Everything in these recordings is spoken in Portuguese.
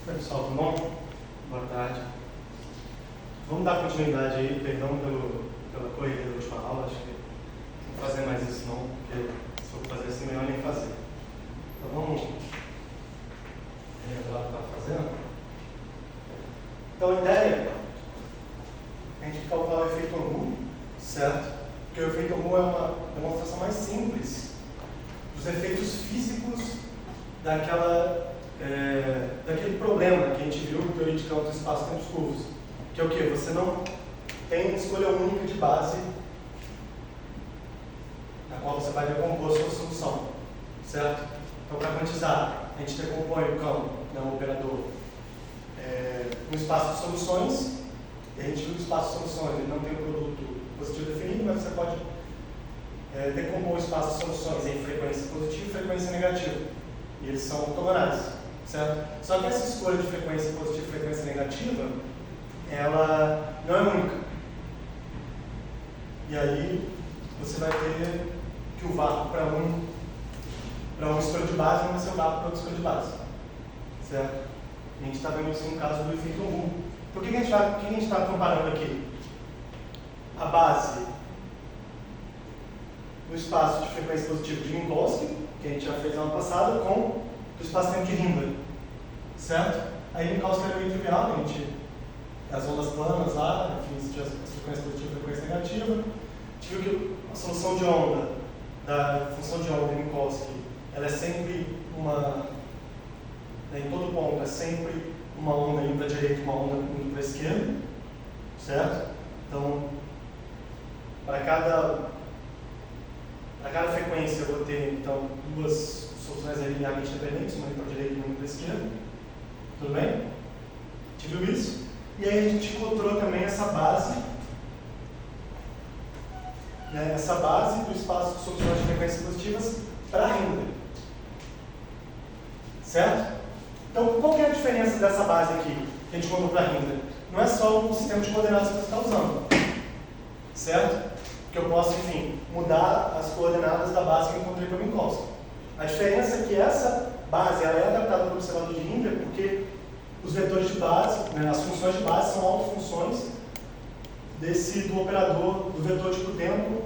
Oi, pessoal, tudo bom? Boa tarde. Vamos dar continuidade aí, perdão pela correria da última aula, acho que não vou fazer mais isso não, porque se for fazer assim, melhor nem fazer. Então vamos relembrar o que estava fazendo. Então a ideia é a gente calcular o efeito Angu, certo? Porque o efeito Angu é uma demonstração mais simples dos efeitos físicos daquele problema que a gente viu no teoria de campos e espaço-tempos curvos, que é o quê? Você não tem escolha única de base na qual você vai decompor a sua solução, certo? Então, para quantizar, a gente decompõe o campo, o operador, no espaço de soluções, e a gente viu que o espaço de soluções ele não tem um produto positivo definido, mas você pode decompor o espaço de soluções em frequência positiva e frequência negativa. E eles são ortogonais, certo? Só que essa escolha de frequência positiva e frequência negativa, ela não é única. E aí, você vai ter que o vácuo para uma escolha de base não vai ser o vácuo para outra escolha de base, certo? A gente está vendo isso no caso do efeito Angu. Então, o que a gente está comparando aqui? A base no espaço de frequência positiva de Minkowski, que a gente já fez no ano passado, com o espaço-tempo de Hindley, certo? Aí Minkowski era meio trivial, a gente, as ondas planas lá, enfim, se tinha frequência positiva e frequência negativa. A gente viu que a solução de onda da função de onda de Minkowski, ela é sempre em todo ponto, é sempre uma onda indo para a direita e uma onda indo para a esquerda, certo? Então, para cada frequência eu vou ter, então, duas soluções linearmente dependentes, uma indo para a direita e uma indo para a esquerda. Tudo bem? A gente viu isso? E aí a gente encontrou também essa base do espaço de soluções de frequências positivas para Hindley. Certo? Então, qual que é a diferença dessa base aqui que a gente encontrou para Hindley? Não é só o sistema de coordenadas que você está usando. Certo? Porque eu posso, enfim, mudar as coordenadas da base que eu encontrei para Minkowski. A diferença é que essa base ela é adaptada para o observador de Hindley porque os vetores de base, as funções de base são autofunções do operador do vetor tipo tempo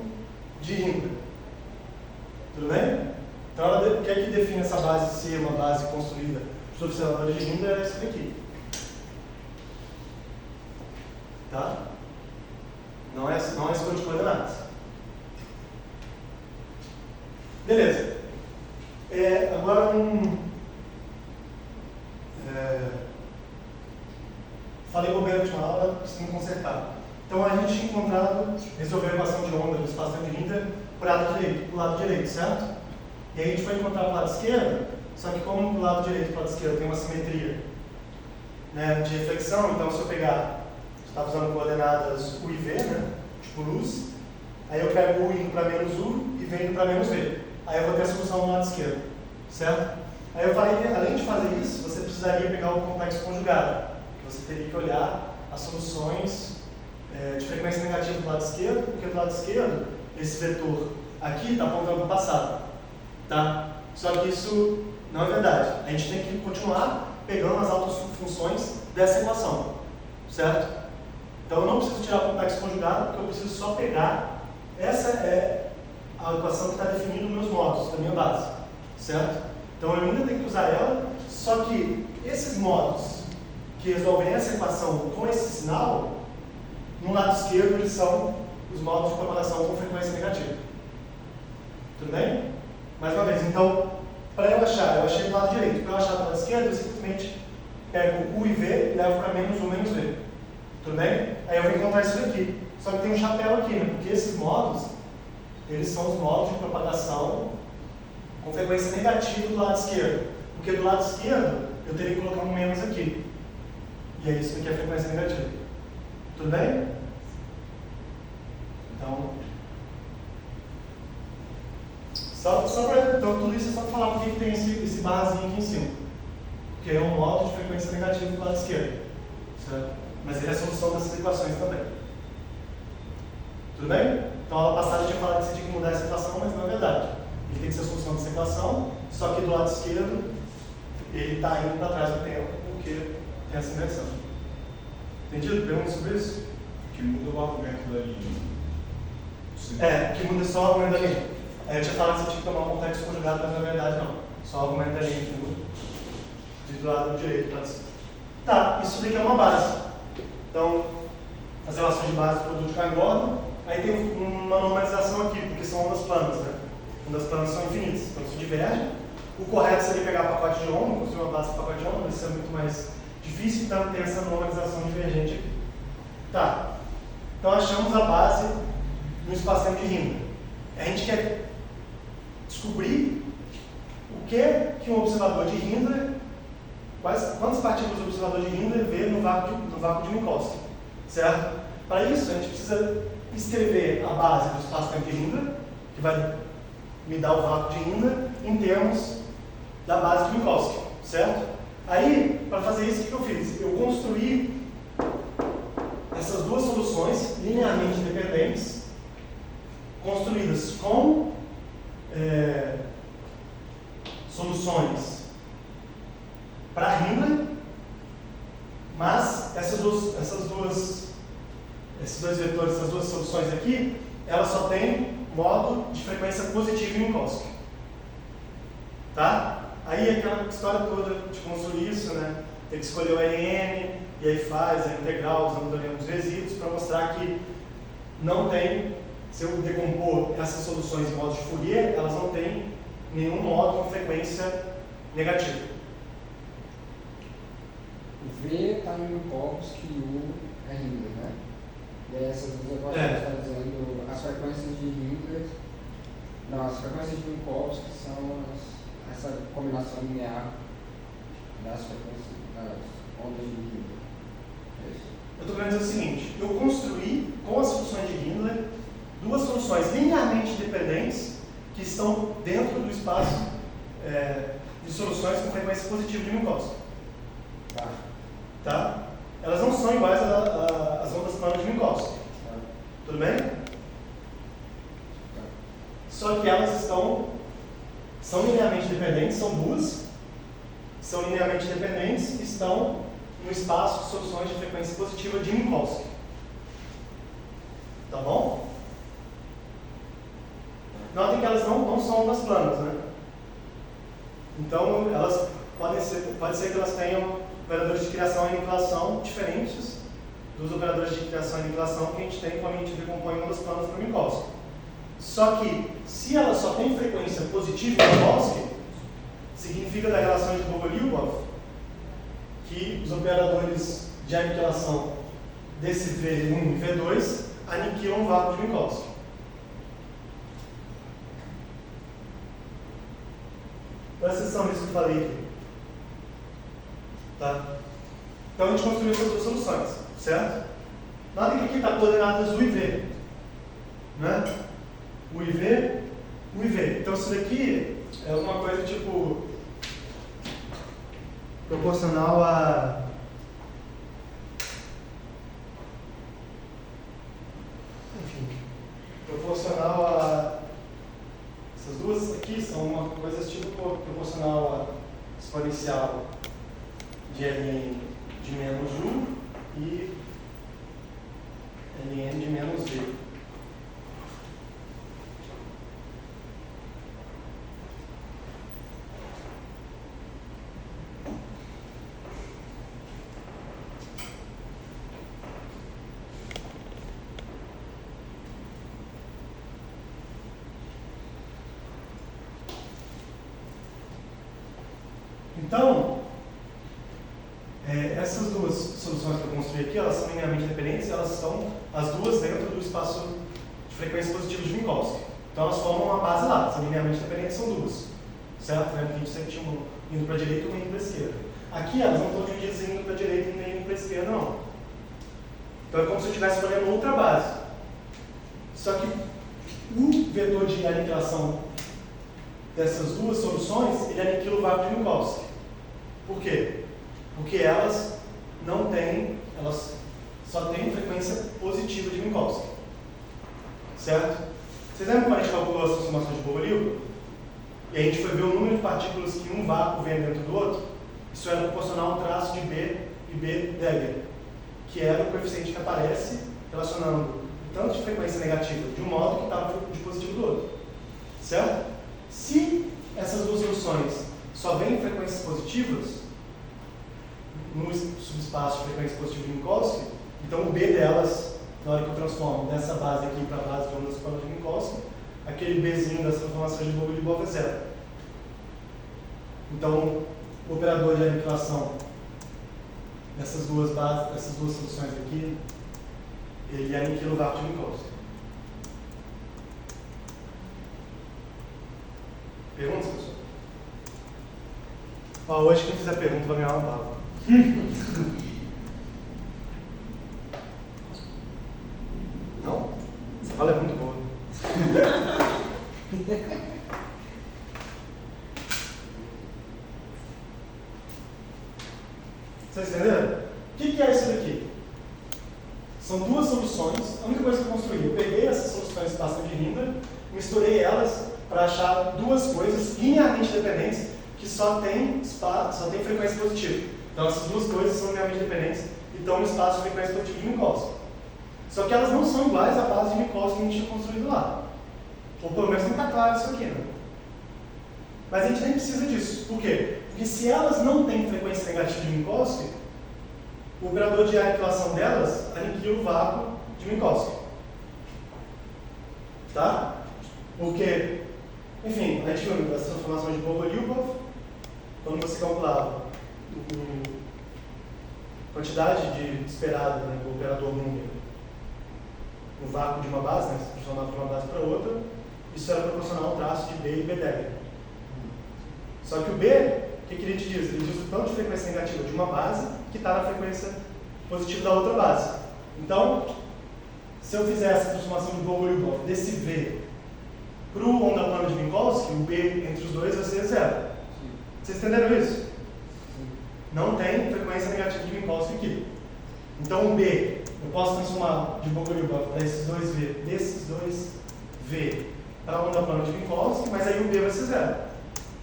de Hindley. Tudo bem? Então, o que é que define essa base ser uma base construída para os observadores de Hindley? É isso aqui. Tá? Não é escolha de coordenadas. Beleza. Agora falei bobeira na última aula, preciso me consertar. Então a gente tinha encontrado, resolver a equação de onda do espaço-tempo de Hindley por lado direito, certo? E aí a gente foi encontrar para o lado esquerdo, só que como do lado direito e para o lado esquerdo tem uma simetria de reflexão, então se eu pegar, está usando coordenadas U e V, tipo luz, aí eu pego U indo para menos U e V indo para menos V. Aí eu vou ter a solução no lado esquerdo, certo? Aí eu falei que além de fazer isso, você precisaria pegar o complexo conjugado, que você teria que olhar as soluções de frequência negativa do lado esquerdo, porque do lado esquerdo, esse vetor aqui está apontando para o passado, tá? Só que isso não é verdade. A gente tem que continuar pegando as autofunções dessa equação, certo? Então eu não preciso tirar o complexo conjugado, porque eu preciso só pegar, essa é a equação que está definindo meus modos, da minha base, certo? Então eu ainda tenho que usar ela, só que esses modos que resolvem essa equação com esse sinal, no lado esquerdo eles são os modos de propagação com frequência negativa. Tudo bem? Mais uma vez, então, para eu achei do lado direito. Para eu achar do lado esquerdo, eu simplesmente pego U e V e levo para menos U menos V. Tudo bem? Aí eu vou encontrar isso daqui. Só que tem um chapéu aqui, porque esses modos, eles são os modos de propagação com frequência negativa do lado esquerdo. Porque do lado esquerdo, eu teria que colocar um menos aqui. E aí isso aqui é frequência negativa. Tudo bem? Então, então tudo isso é só para falar por que tem esse barrazinho aqui em cima. Porque é um modo de frequência negativa do lado esquerdo. Certo? Mas ele é a solução dessas equações também. Tudo bem? Então, a aula passada eu tinha falado que você tinha que mudar essa equação, mas não é verdade. Ele tem que ser a solução dessa equação, só que do lado esquerdo, ele está indo para trás do tempo, porque tem essa inversão. Entendido? Pergunta sobre isso? Que muda o argumento da linha. Que muda só o argumento da linha. Aí eu tinha falado que você tinha que tomar um complexo conjugado, mas na verdade não. Só o argumento da linha que muda. Do lado direito, pode ser. Tá, isso daqui é uma base. Então, as relações de base do produto de Cain-Gordon. Aí tem uma normalização aqui, porque são ondas planas, né? Ondas planas são infinitas, então se divergem. O correto seria pegar pacote de onda, construir uma base de pacote de onda, mas isso é muito mais difícil, então tem essa normalização divergente aqui. Tá, então achamos a base no espaço-tempo de Rindler. A gente quer descobrir o que um observador de Rindler, quantas partículas o observador de Rindler vê no vácuo de Minkowski, certo? Para isso, a gente precisa escrever a base do espaço-tempo de Rindler, que vai me dar o vácuo de Rindler, em termos da base de Minkowski, certo? Aí, para fazer isso, o que eu fiz? Eu construí essas duas soluções linearmente dependentes, construídas com soluções para Rindler, mas esses dois vetores, essas duas soluções aqui, elas só têm modo de frequência positiva em Minkowski. Tá? Aí aquela história toda de construir isso, né? Tem que escolher o LN, e aí faz a integral usando ali os resíduos para mostrar que não tem, se eu decompor essas soluções em modos de Fourier, elas não têm nenhum modo de frequência negativa. O V está em Minkowski e o é Rindler, né? E aí essas duas equações estão dizendo as frequências de Rindler. Não, as frequências de Minkowski são essa combinação linear das frequências das ondas de Rindler. É isso. Eu estou querendo dizer o seguinte, eu construí com as soluções de Rindler duas soluções linearmente dependentes que estão dentro do espaço de soluções com frequência positiva de Minkowski. Tá? Elas não são iguais às ondas planas de Minkowski. Tudo bem? Só que elas são linearmente dependentes, são duas, são linearmente dependentes e estão no espaço de soluções de frequência positiva de Minkowski. Tá bom? Notem que elas não são ondas planas, né? Então, elas pode ser que elas tenham operadores de criação e aniquilação diferentes dos operadores de criação e aniquilação que a gente tem quando a gente decompõe ondas planas para Minkowski. Só que, se ela só tem frequência positiva em Minkowski, significa da relação de Bogoliubov que os operadores de aniquilação desse V1 e V2 aniquilam o vácuo de Minkowski. Presta atenção nisso que eu falei aqui. Tá? Então a gente construiu essas duas soluções, certo? Nota que aqui está coordenadas o IV. Né? O IV, o IV. Então isso daqui é uma coisa tipo proporcional a proporcional a essas duas aqui são uma coisa tipo proporcional a exponencial de ln de menos u e ln de menos v. Então, essas duas soluções que eu construí aqui, elas são linearmente dependentes, elas estão as duas dentro do espaço de frequência positiva de Minkowski. Então elas formam uma base lá, são linearmente dependentes, são duas. Certo? Lembra que a gente sempre tinha um indo para a direita e um indo para a esquerda. Aqui elas não estão divididas em indo para a direita e nem indo para a esquerda, não. Então é como se eu estivesse escolhendo outra base. Só que o vetor de aniquilação dessas duas soluções, ele aniquila o vácuo de Minkowski. Por quê? Porque elas só têm frequência positiva de Minkowski. Certo? Vocês lembram quando a gente calculou as transformações de Bogoliubov? E a gente foi ver o número de partículas que um vácuo vem dentro do outro? Isso era proporcional ao traço de B e B Degger, que era o coeficiente que aparece relacionando o tanto de frequência negativa de um modo que estava de positivo do outro. Certo? Se essas duas soluções só vêm frequências positivas, no subespaço de frequência positiva de Minkowski, então o B delas, na hora que eu transformo dessa base aqui para a base de ondas de Minkowski, aquele Bzinho das transformações de Bogoliubov é zero. Então, o operador de aniquilação dessas duas bases, dessas duas soluções aqui, ele aniquila o vácuo de Minkowski. Perguntas, pessoal? Ó, hoje quem fizer pergunta vai ganhar uma bala. Não? Essa bala é muito boa. Vocês entenderam? O que é isso daqui? São duas soluções. A única coisa que eu construí, eu peguei essas soluções de espaço de Rindler, misturei elas para achar duas coisas linearmente dependentes que só tem frequência positiva. Então essas duas coisas são linearmente dependentes e estão no espaço de frequência positiva de Minkowski. Só que elas não são iguais à base de Minkowski que a gente tinha construído lá. Ou pelo menos não está claro isso aqui, né? Mas a gente nem precisa disso. Por quê? Porque se elas não têm frequência negativa de Minkowski, o operador de aniquilação delas aniquila o vácuo de Minkowski. Tá? Porque, enfim, a gente viu das transformações de Bogoliubov, quando você calculava a quantidade de esperada, né, do operador número no vácuo de uma base, né, se transformava de uma base para outra, isso era proporcional ao traço de B e B Degger. Só que o B, o que ele te diz? Ele diz o tanto de frequência negativa de uma base que está na frequência positiva da outra base. Então, se eu fizer essa transformação de Bogoliubov desse V para o onda plana de Minkowski, o B entre os dois vai ser zero. Sim. Vocês entenderam isso? Sim. Não tem frequência negativa de Minkowski aqui. Então o B, eu posso transformar de Bogoliubov para esses dois V, desses dois V para a onda plana de Minkowski, mas aí o B vai ser zero.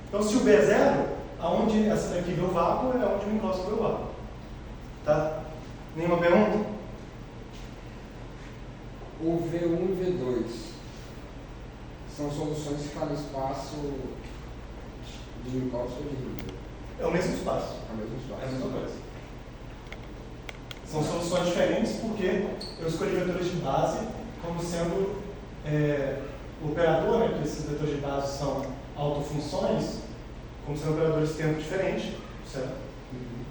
Então se o B é zero, aonde essa daqui vê o vácuo é onde o Minkowski vê o vácuo. Tá? Nenhuma pergunta? O V1 e V2 são soluções que estão no espaço de Minkowski ou de Rindler? É o mesmo espaço. É o mesmo espaço. É a mesma coisa. São soluções diferentes porque eu escolhi vetores de base como sendo o operador, né, porque esses vetores de base são autofunções, como sendo operadores de tempo diferente, certo? Uhum.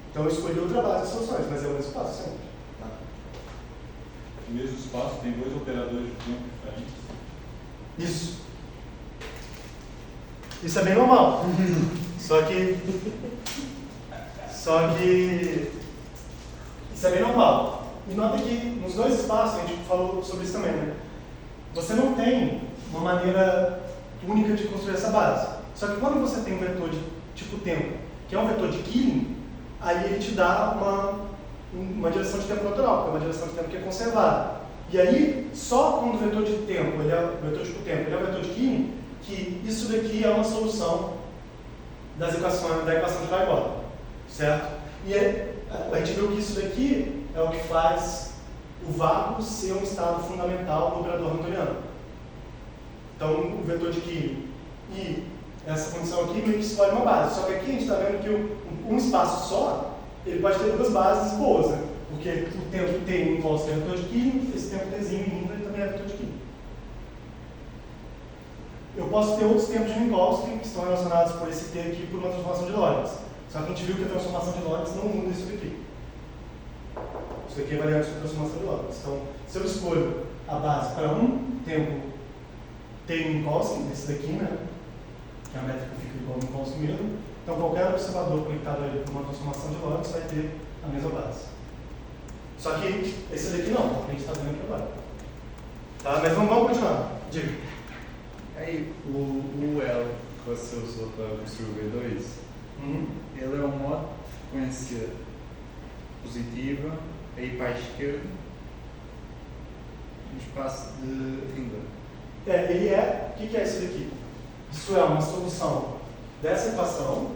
Então eu escolhi outra base de soluções, mas é o mesmo espaço sempre. Tá? No mesmo espaço tem dois operadores de tempo diferentes. Isso. Isso é bem normal. Só que isso é bem normal. E nota que nos dois espaços, a gente falou sobre isso também, né? Você não tem uma maneira única de construir essa base. Só que quando você tem um vetor de tipo tempo, que é um vetor de Killing, aí ele te dá uma direção de tempo natural, que é uma direção de tempo que é conservada. E aí, só quando o vetor de tempo, o vetor tipo tempo, ele é um vetor de Killing, que isso daqui é uma solução da equação de Weibull, certo? E a gente viu que isso daqui é o que faz o vácuo ser um estado fundamental do operador hamiltoniano. Então, o vetor de Killing e essa condição aqui meio que escolhe uma base. Só que aqui a gente está vendo que um espaço só, ele pode ter duas bases boas, né? Porque o tempo T em Minkowski é vetor de Killing, esse tempo Tzinho em Rindler também é vetor de Killing. Eu posso ter outros tempos de Minkowski que estão relacionados por esse T aqui por uma transformação de Lorentz. Só que a gente viu que a transformação de Lorentz não muda isso daqui. Isso aqui é variante de transformação de Lorentz. Então, se eu escolho a base para um tempo T em Minkowski, esse daqui, né? Que é a métrica que fica igual ao Minkowski mesmo, então qualquer observador conectado a ele por uma transformação de Lorentz vai ter a mesma base. Só que esse daqui não, a gente está vendo aqui agora. Tá? Mas vamos continuar. Diga. Aí, o L que você usou para construir o V2, ele é um modo de frequência positiva, aí para a esquerda, no espaço de Rindler. Ele é, o que é isso daqui? Isso é uma solução dessa equação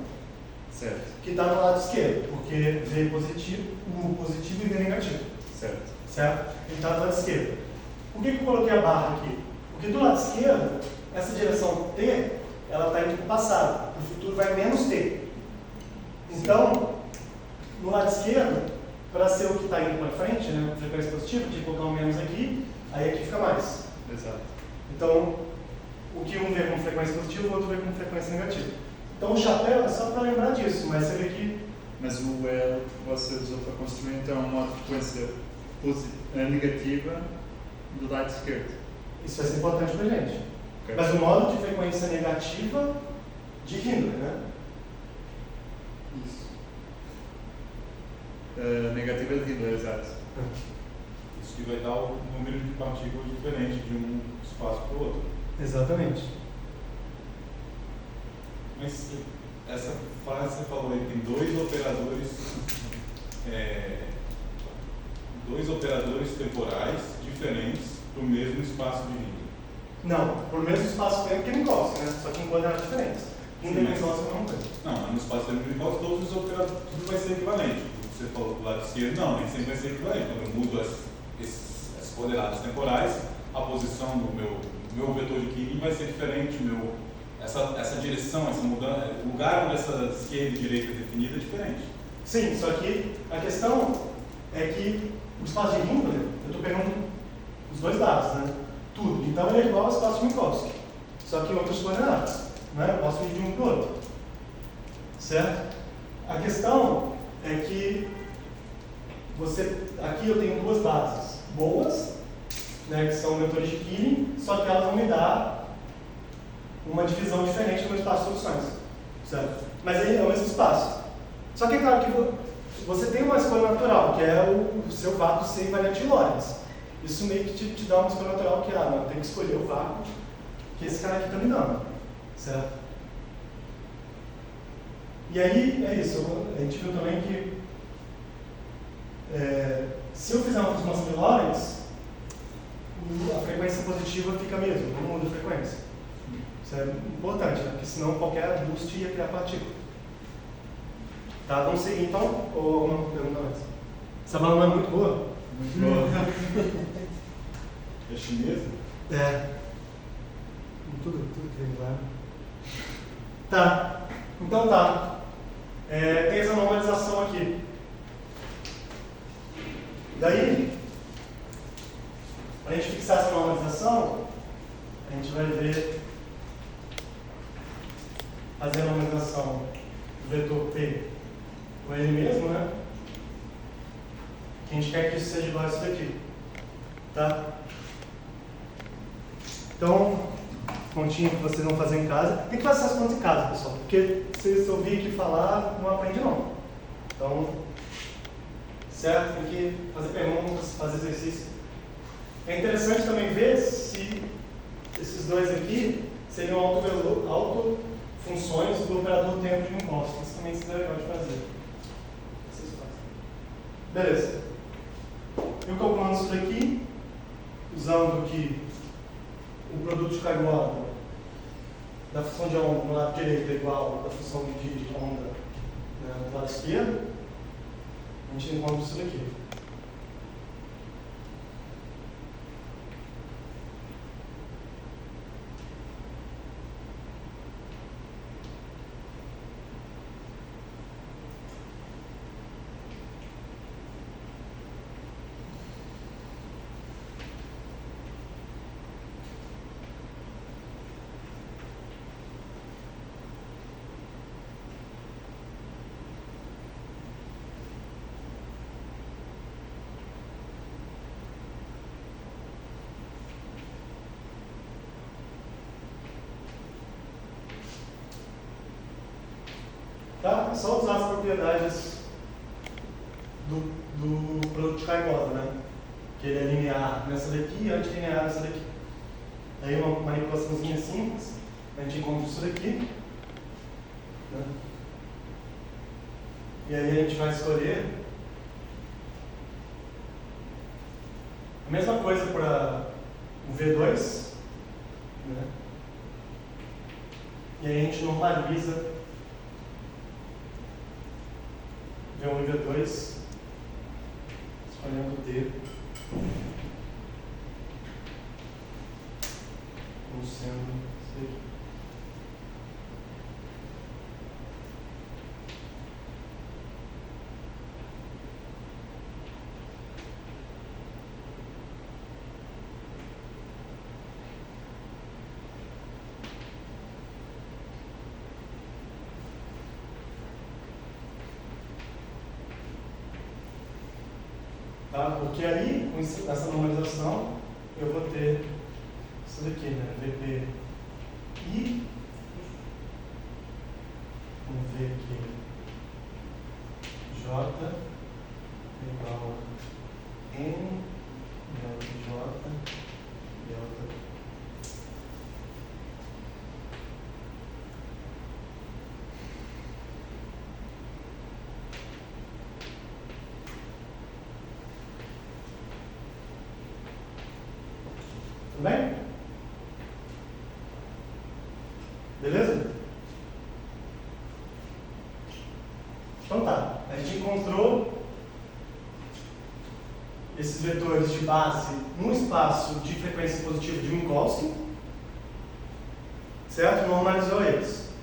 Certo, que está do lado esquerdo, porque V positivo, U positivo e V negativo, certo. certo? Ele está do lado esquerdo. Por que eu coloquei a barra aqui? Porque do lado esquerdo, essa direção T, ela está indo para o passado, para o futuro vai menos T. Então, no lado esquerdo, para ser o que está indo para frente, né, frequência positiva, tinha que colocar um menos aqui, aí aqui fica mais. Exato. Então, o que um vê como frequência positiva, o outro vê como frequência negativa. Então, o chapéu é só para lembrar disso, mas você vê que... Mas o L que você usou para construir então é uma frequência negativa do lado esquerdo. Isso vai ser importante para a gente. Ok. Mas o modo de frequência negativa de Hindley, né? Isso. Negativa de Hindley, exato. Isso que vai dar um número de partículas diferente de um espaço para o outro. Exatamente. Mas essa frase que você falou aí, tem dois operadores temporais diferentes para o mesmo espaço de Hindley. Não, por mesmo espaço-tempo que Minkowski, né? Só que em coordenadas diferentes. Hindley e Minkowski é a mesma coisa. Não, no espaço-tempo de Minkowski, todos os operadores, tudo vai ser equivalente. Você falou do lado esquerdo, não, nem sempre vai ser equivalente. Quando eu mudo as coordenadas temporais, a posição do meu vetor de Killing vai ser diferente, essa direção, essa mudança, o lugar onde essa esquerda e direita é definida é diferente. Sim, só que a questão é que o espaço de Hindley, eu estou pegando os dois lados, né? Tudo. Então ele é igual ao espaço de Minkowski, só que em outras coordenadas. Né? Eu posso medir um para o outro. Certo? A questão é que aqui eu tenho duas bases boas, né, que são vetores de Killing, só que elas vão me dar uma divisão diferente do meu espaço de soluções. Certo? Mas aí é o mesmo espaço. Só que é claro que você tem uma escolha natural, que é o seu vácuo ser invariante de Lorentz. Isso meio que te dá uma escolha natural que não, eu tenho que escolher o vácuo que esse cara aqui está me dando. Certo? E aí, é isso. A gente viu também que se eu fizer uma transformação de Lorentz, a frequência positiva fica a mesma, não muda a frequência. Isso é importante, né? Porque senão qualquer boost ia criar partícula. Tá, vamos seguir então, ou uma pergunta mais? Essa bala não é muito boa? Muito bom. É chinesa? É. Tudo que vem lá. Tá. Então tá. Tem essa normalização aqui. Daí, para a gente fixar essa normalização, a gente vai fazer a normalização do vetor P com ele mesmo, né? Que a gente quer que isso seja igual a isso daqui. Tá? Então, continha que vocês vão fazer em casa. Tem que fazer essas contas em casa, pessoal, porque se você ouvir aqui falar, não aprende não. Então, certo? Tem que fazer perguntas, fazer exercício. É interessante também ver se esses dois aqui seriam autofunções do operador tempo de Minkowski. Isso também seria legal de fazer. Vocês fazem. Beleza. Eu calculando isso daqui, usando que o produto de carga da função de onda no lado direito é igual da função de onda, né, do lado esquerdo, a gente encontra isso daqui. Tá? É só usar as propriedades do produto de Kharkov, né? Que ele é linear nessa daqui e antilinear nessa daqui. Aí uma manipulaçãozinha simples, a gente encontra isso daqui. Né? E aí a gente vai escolher a mesma coisa para o V2. Né? E aí a gente normaliza V1 e V2, escolhendo o D como sendo isso aqui. Tá? Porque aí, com essa normalização, eu vou ter isso daqui, né? VPI. Vamos ver aqui. J igual a N delta J delta. Tudo bem? Beleza? Então tá, a gente encontrou esses vetores de base num espaço de frequência positiva de Minkowski, certo? Normalizou eles.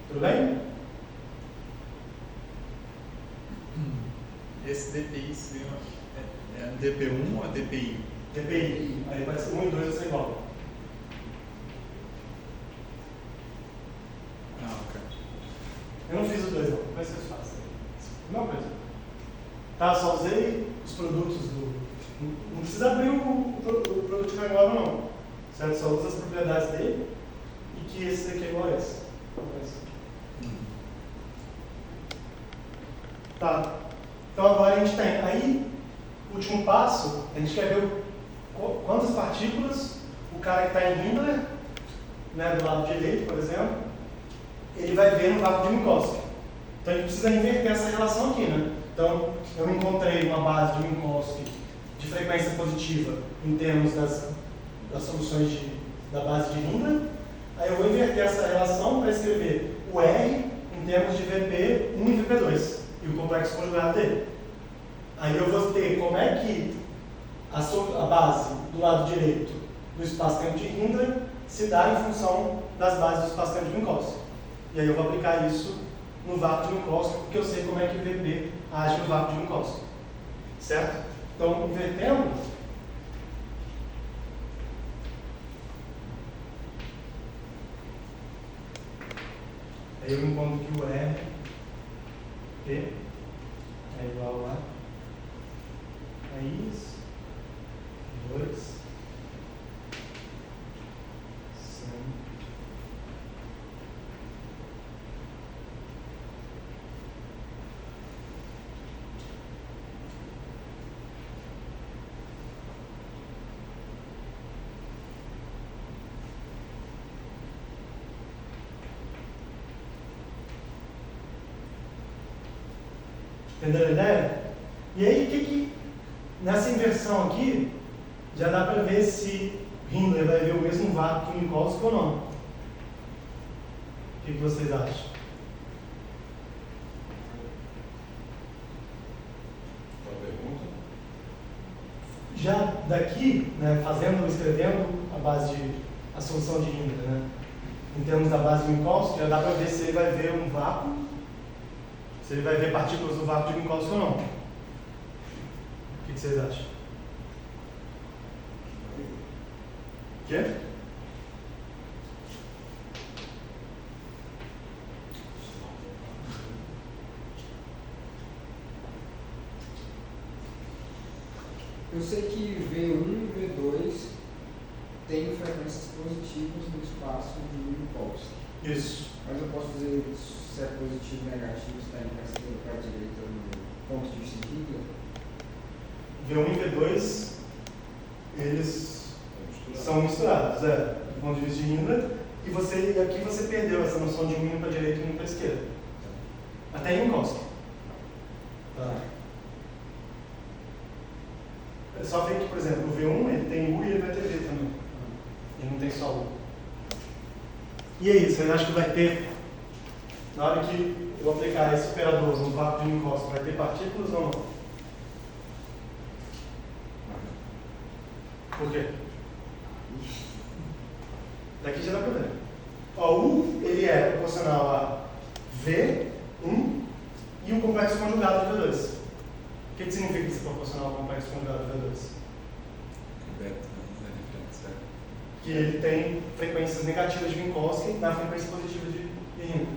Tudo bem? Esse DPI seria DP1 ou DPI? DPI, aí vai ser 1 e 2 vai ser igual. Ah, ok. Eu não fiz os dois não, vai ser fácil. Mesma coisa. Tá, só usei os produtos do... Não precisa abrir o produto de agora não. Certo? Só usa as propriedades dele e que esse daqui é igual a esse. Tá. Então agora a gente tem aí, o último passo, a gente quer ver quantas partículas o cara que está em Hindler, né, do lado direito, por exemplo, ele vai ver no vácuo de Minkowski. Então a gente precisa inverter essa relação aqui, né? Então eu encontrei uma base de Minkowski de frequência positiva em termos das soluções da base de Hindler. Aí eu vou inverter essa relação para escrever o R em termos de VP1 e VP2 e o complexo conjugado dele. Aí eu vou ter como é que a base do lado direito do espaço-tempo de Hindler se dá em função das bases do espaço-tempo de Minkowski. E aí eu vou aplicar isso no vácuo de Minkowski, porque eu sei como é que o VP age no vácuo de Minkowski. Certo? Então, invertendo, aí eu encontro que o R P é igual a isso, 2, 100. Entendeu a ideia? E aí, nessa inversão aqui, já dá para ver se Hindler vai ver o mesmo vácuo que Minkowski ou não. O que vocês acham? Qual a pergunta? Já daqui, né, escrevendo a solução de Hindler, né, em termos da base de Minkowski, já dá para ver se ele vai ver um vácuo, se ele vai ver partículas do vácuo de Minkowski ou não. O que vocês acham? Quê? Eu sei que V1 e V2 têm frequências positivas no espaço de Minkowski. Isso. Mas eu posso dizer se é positivo ou negativo, se está indo para a direita no ponto de vista de Hindler? V1 e V2, eles são misturados, do ponto de vista de Hindler, e aqui você perdeu essa noção de um indo para a direita e um indo para a esquerda. Até em Minkowski. Tá. É só ver que, por exemplo, o V1 ele tem U e ele vai ter V também. Ele não tem só U. E aí, vocês acham que vai ter na hora que eu aplicar esse operador no vácuo de Minkowski, vai ter partículas ou não? Por quê? Daqui já dá para ver. Ó, U ele é proporcional a V1 e o complexo conjugado de V2. O que significa ser proporcional ao complexo conjugado de V2? Que ele tem frequências negativas de Minkowski na frequência positiva de Riemann,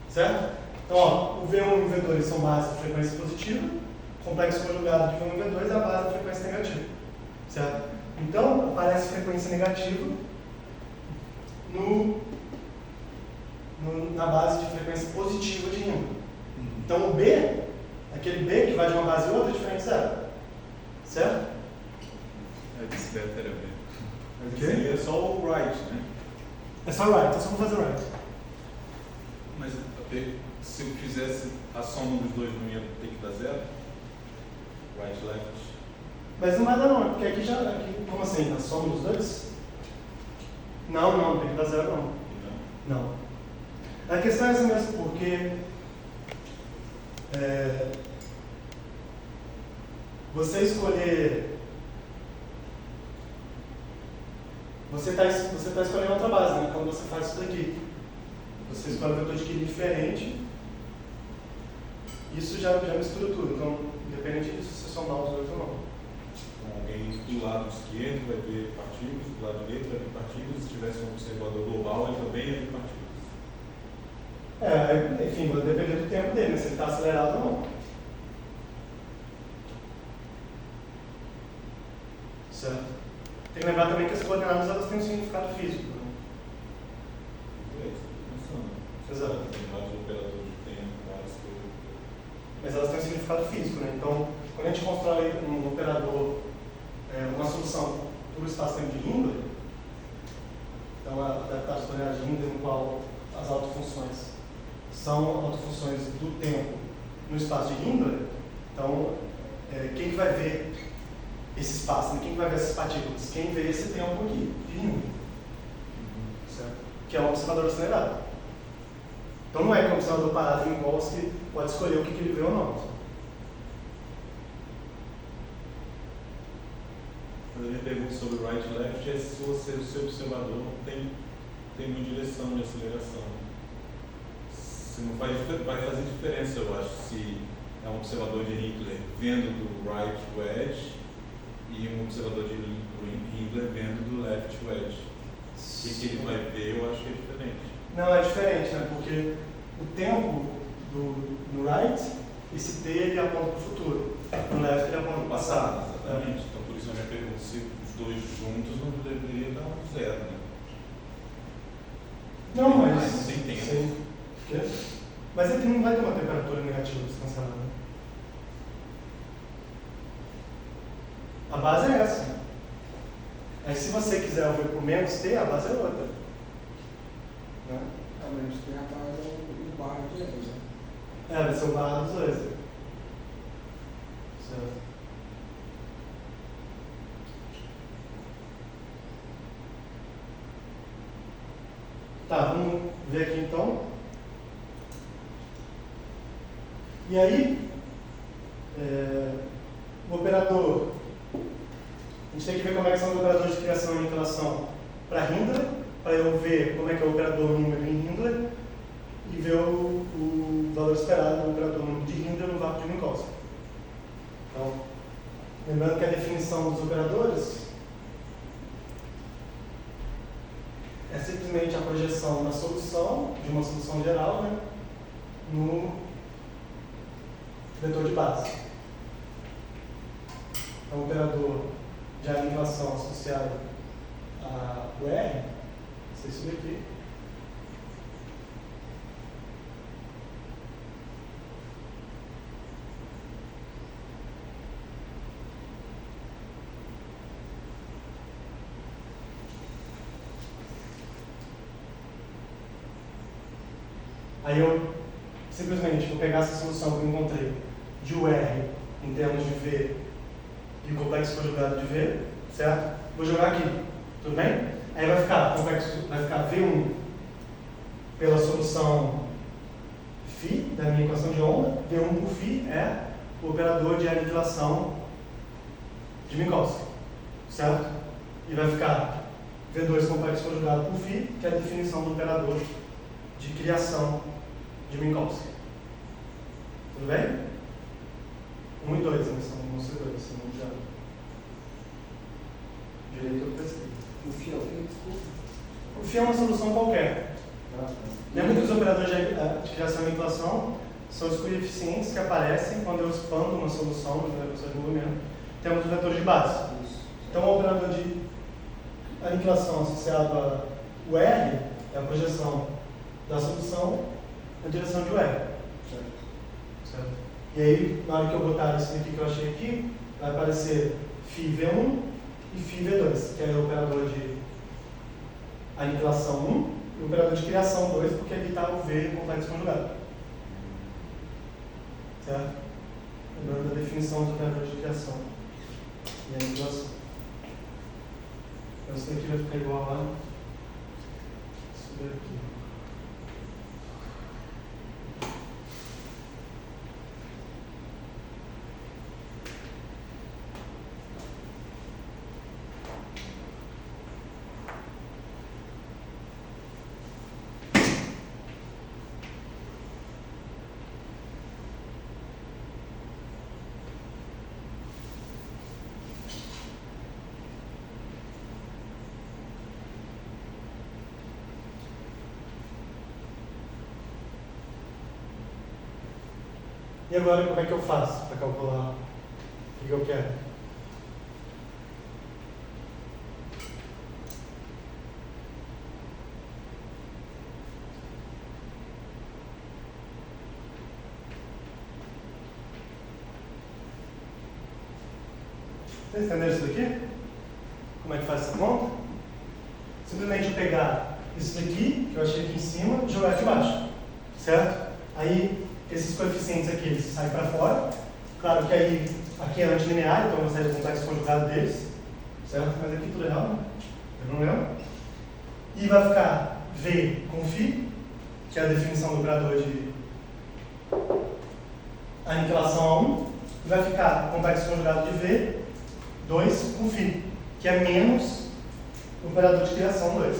certo? Então, ó, o V1 e o V2 são bases de frequência positiva, o complexo conjugado de V1 e V2 é a base de frequência negativa, certo? Então, aparece frequência negativa na base de frequência positiva de Riemann. Então, o B, aquele B que vai de uma base a outra, é diferente de zero, certo? A desperta era B. Mas isso aí é só o right, né? É só right, é só fazer right. Mas se eu fizesse a soma dos dois, não ia ter que dar zero? Right, left. Mas não vai dar não, porque aqui já... como assim? A soma dos dois? Não tem que dar zero não. Não. A questão é essa mesmo, porque... você escolher... Você está escolhendo outra base, né? Quando você faz isso daqui. Você escolhe um vetor de equilíbrio diferente. Isso já mistura tudo. Então, independente disso, você somar os dois ou não. Então, alguém do lado esquerdo vai ver partículas, do lado direito vai ver partículas. Se tivesse um observador global, ele também ia ver partículas. Enfim, vai depender do tempo dele, né? Se ele está acelerado ou não. Certo? Tem que lembrar também que as coordenadas elas têm um significado físico. Né? Exato. Tem vários operadores de tempo, várias coisas. Mas elas têm um significado físico, né? Então, quando a gente constrói um operador, uma solução para o espaço-tempo de Hindley, então adaptar as coordenadas de Hindley no qual as autofunções são autofunções do tempo no espaço de Hindley, então, quem que vai ver esse espaço, né? Quem que vai ver essas partículas? Quem vê esse tempo aqui, de Hindley, certo? Que é um observador acelerado. Então não é que o observador parado em Minkowski pode escolher o que ele vê ou não. Mas a minha pergunta sobre o right e left é se o seu observador não tem uma direção de aceleração. Se não vai fazer diferença, eu acho, se é um observador de Hindley vendo do right wedge e um observador de Hindley vendo do left wedge. O que ele vai ver, eu acho que é diferente. Não, é diferente, né? Porque o tempo no right, esse T ele aponta para o futuro. No left ele aponta para o passado. Exatamente. Então por isso a minha pergunta, se os dois juntos não deveria dar um zero, né? Não, mas... não tem tempo. Sim. O quê? Mas ele não vai ter uma temperatura negativa descancelada, né? A base é essa. Aí se você quiser ver por menos T, a base é outra. Né? Menos T a base é o barra de eles, né? Vai ser o barra dos dois. Certo. Tá, vamos ver aqui então. E aí, o operador, a gente tem que ver como é que são os operadores de criação e interação para Hindley, para eu ver como é que é o operador número em Hindley e ver o valor esperado do operador número de Hindley no vácuo de Minkowski. Então, lembrando que a definição dos operadores é simplesmente a projeção da solução, de uma solução geral, né, no vetor de base. Então, o operador de aniquilação associado ao R, isso é isso daqui. Aí eu simplesmente vou pegar essa solução que eu encontrei de UR em termos de V e o complexo conjugado de V, certo? Vou jogar aqui, tudo bem? Aí vai ficar V1 pela solução φ da minha equação de onda, V1 por φ é o operador de aniquilação de Minkowski, certo? E vai ficar V2 complexo conjugado por φ, que é a definição do operador de criação de Minkowski. Tudo bem? 1 e 2, né? Vão ser 2, se não me engano. Direito ou esquerda. O fio tem desculpa. O φ é uma solução qualquer. Lembra que os operadores de criação e aniquilação são os coeficientes que aparecem quando eu expando uma solução no vetor de movimento. Temos o vetor de base. Então, o operador de aniquilação associado ao R é a projeção da solução na direção de R. Certo? E aí, na hora que eu botar isso aqui que eu achei aqui, vai aparecer φV1 e φV2, que é o operador de aniquilação 1 e o operador de criação 2, porque aqui está o V complexo conjugado. Certo? Lembrando da definição do operador de criação e aniquilação. Então, isso daqui vai ficar igual a isso daqui. E agora, como é que eu faço para calcular o que eu quero? Vocês entenderam isso daqui? Como é que faz essa conta? Simplesmente eu pegar isso daqui, que eu achei aqui em cima, e jogar aqui embaixo. Certo? Aí, esses coeficientes aqui, eles saem para fora. Claro que aí, aqui é antilinear, então eu vou sair do complexo conjugado deles. Certo? Mas aqui tudo errado, né? Eu não lembro. E vai ficar V com φ, que é a definição do operador de aniquilação a 1. E vai ficar complexo conjugado de V2 com φ, que é menos o operador de criação 2.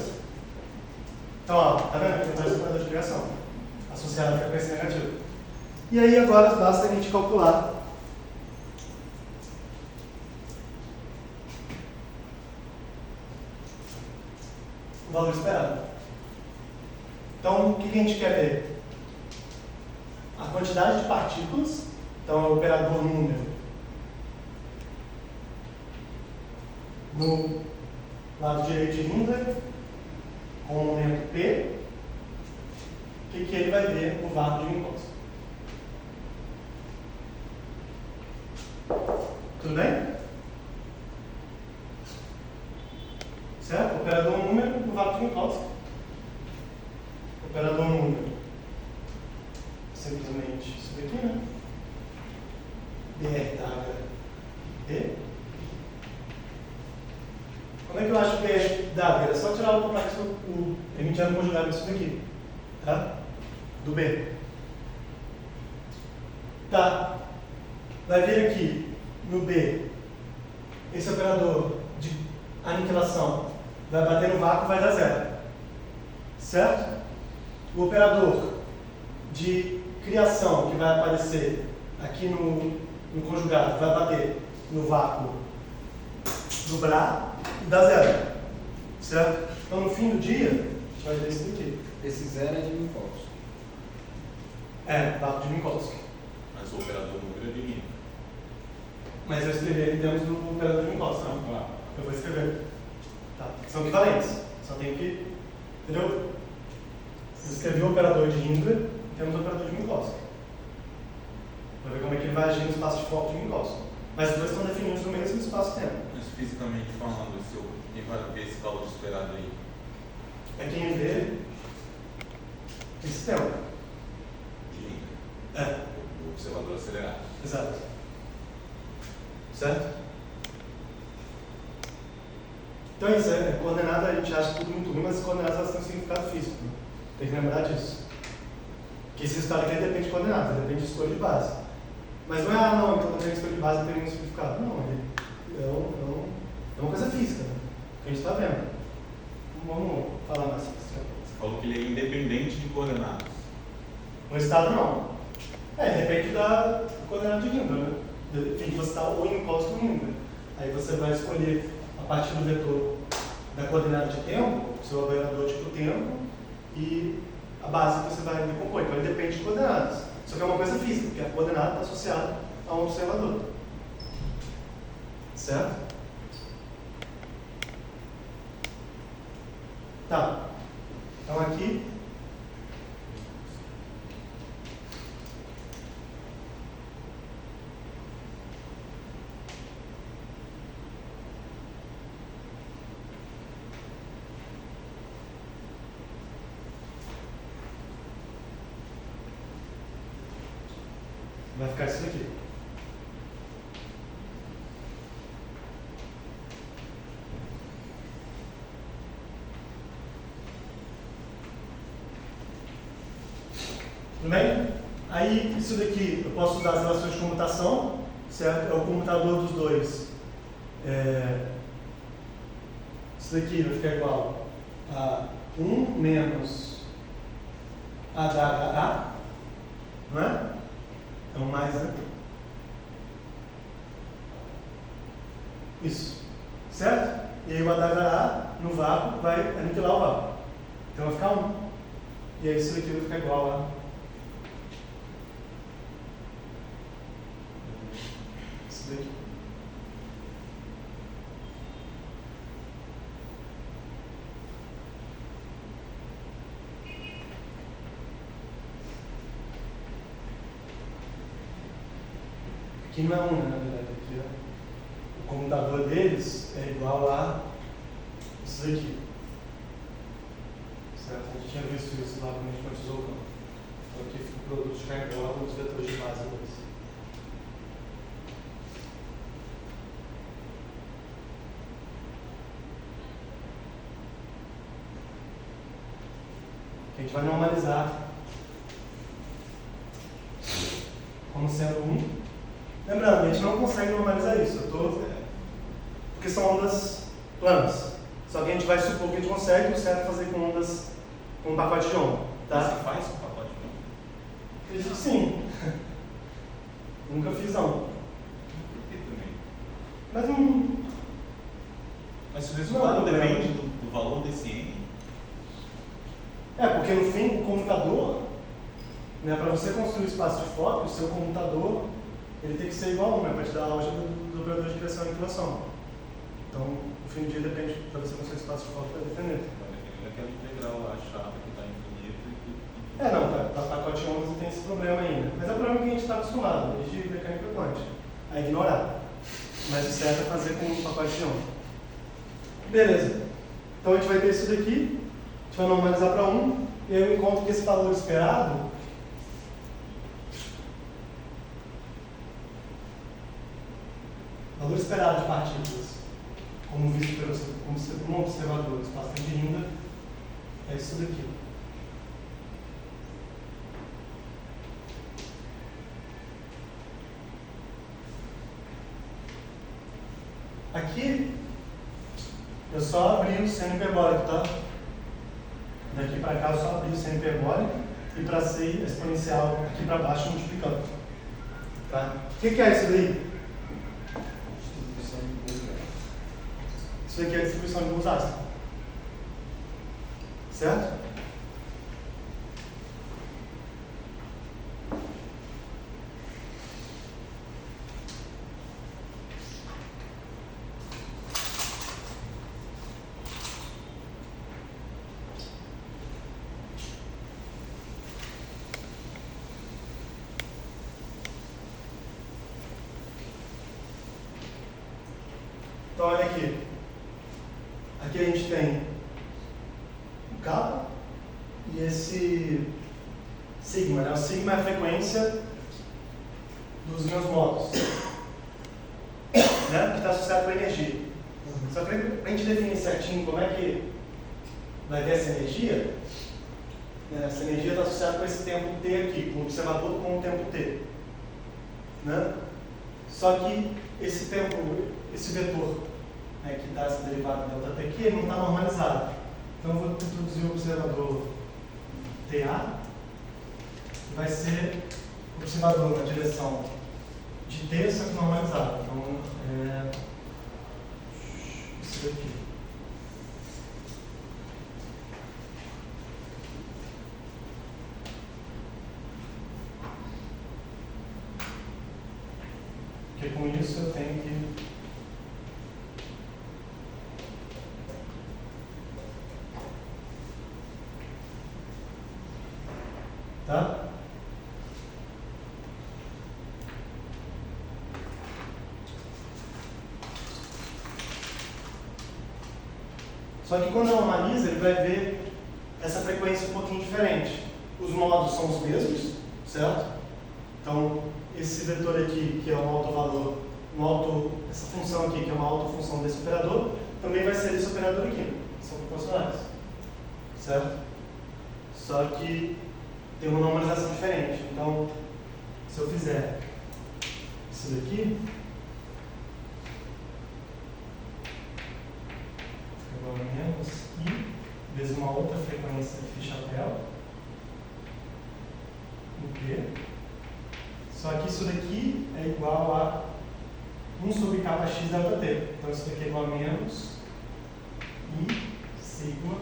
Então, ó, tá vendo? Aqui aparece o operador de criação, associado à frequência negativa. E aí agora basta a gente calcular o valor esperado. Então, o que a gente quer ver? A quantidade de partículas, então é o operador número no lado direito de Hindley, com o momento P, que ele vai ver no vácuo de Minkowski. Tudo bem? Certo? Operador número no vácuo de Minkowski. Operador número. Simplesmente isso daqui, né? BR D. Como é que eu acho que BR W? É só tirar o complexo, o hermitiano conjugado disso daqui. Tá? Do B. Tá. Vai vir aqui no B, esse operador de aniquilação vai bater no vácuo e vai dar zero. Certo? O operador de criação que vai aparecer aqui no conjugado vai bater no vácuo do Bra e dá zero. Certo? Então no fim do dia, a gente vai ver isso daqui. Esse zero é de Minkowski. É, vácuo de Minkowski. Mas o operador número é de mim. Mas eu escrevi ele dentro do operador de Minkowski, não? Claro. Eu vou escrever. Tá. São equivalentes. Só tem que. Entendeu? Eu escrevi o operador de Hindley e temos o operador de Minkowski. Para ver como é que ele vai agir no espaço de foco de Minkowski. Mas os dois estão definidos no mesmo espaço-tempo. Mas fisicamente falando, quem vai ver esse valor esperado aí? É quem vê esse tempo. De Hindley. É, O observador acelerado. exato. Certo? Então isso é coordenada, a gente acha tudo muito ruim, mas as coordenadas elas têm um significado físico. Né? Tem que lembrar disso. Porque esse resultado aqui depende de coordenadas, depende de escolha de base. Mas não é, não, então depende de escolha de base, depende do simplificado. Não, é uma coisa física, né? Que a gente está vendo. Vamos falar mais sobre isso. Você falou que ele é independente de coordenadas. No estado, não. Depende da coordenada de Hilbert, né? Enfim, você está ou em imposto ou em Hilbert. Aí você vai escolher a partir do vetor da coordenada de tempo, seu operador tipo tempo, e a base que você vai decompor. Então ele depende de coordenadas. Só que é uma coisa física, porque a coordenada está associada a um observador. Certo? Tá. Então aqui. Vai ficar isso aqui. Tudo bem? Aí, isso daqui, eu posso usar as relações de comutação, certo? É o comutador dos dois. Isso daqui vai ficar igual a 1 menos a da HA, não é? Então, mais, né? Isso. Certo? E aí o AHA no vácuo vai aniquilar o vácuo. Então vai ficar 1. E aí isso aqui vai ficar igual a isso daqui. Aqui não é 1, né, na verdade. Aqui o comutador deles é igual a isso daqui. Certo? A gente tinha visto isso lá quando a gente quantizou o campo. Então aqui fica o produto de carbono dos vetores de base deles. A gente vai normalizar como sendo 1. Lembrando, a gente não consegue normalizar isso, porque são ondas planas. Só que a gente vai supor que a gente consegue, o certo é fazer com ondas, com um pacote de onda. Tá? Você faz com pacote de onda? Acredito que sim. Nunca fiz não. Por que também? Mas não. Mas se o resultado Não, depende do valor desse N. Porque no fim o comutador, né, para você construir o espaço de foco, o seu comutador ele tem que ser igual a 1, né, para te dar a álgebra do operador de criação e aniquilação. Então, no fim do dia depende, para você construir o espaço de foco, vai depender. Aquela integral lá chata que está infinita e... Para pacote 11 tem esse problema ainda. Mas é um problema que a gente está acostumado, desde mecânica quântica, a ignorar. Mas o certo é fazer com um pacote de 11. Beleza. Então a gente vai ter isso daqui, a gente vai normalizar para 1, e aí eu encontro que esse valor esperado de partículas, como visto como um observador do espaço de Hilbert, é isso daqui. Aqui, eu só abri o seno hiperbólico, tá? Daqui para cá eu só abri o seno hiperbólico e tracei a exponencial aqui para baixo multiplicando. Tá? O que é isso daí? Isso aqui é a distribuição de Bose-Einstein. Certo? Então olha aqui. Aqui a gente tem o kappa e esse sigma, né? O sigma é a frequência dos meus modos, né? Que está associado com a energia. Só que para a gente definir certinho como é que vai ter essa energia, né? Essa energia está associada com esse tempo T aqui, com o observador com o tempo T. Né? Só que esse tempo, esse vetor, né, que dá essa derivada ΔT aqui, ele não está normalizado. Então eu vou introduzir o observador TA, que vai ser observador na direção de T, só que normalizado. Então, isso daqui. Porque com isso eu tenho que tá? Só que quando normaliza, ele vai ver essa frequência um pouquinho diferente. Os modos são os mesmos, certo? Então, esse vetor aqui, que é um autovalor, essa função aqui, que é uma autofunção desse operador, também vai ser esse operador aqui. São proporcionais, certo? Só que tem uma normalização diferente. Então, se eu fizer isso daqui, igual a menos I vezes uma outra frequência de chapéu no P. Só que isso daqui é igual a 1 sobre kappa x delta t. Então isso daqui é igual a menos I sigma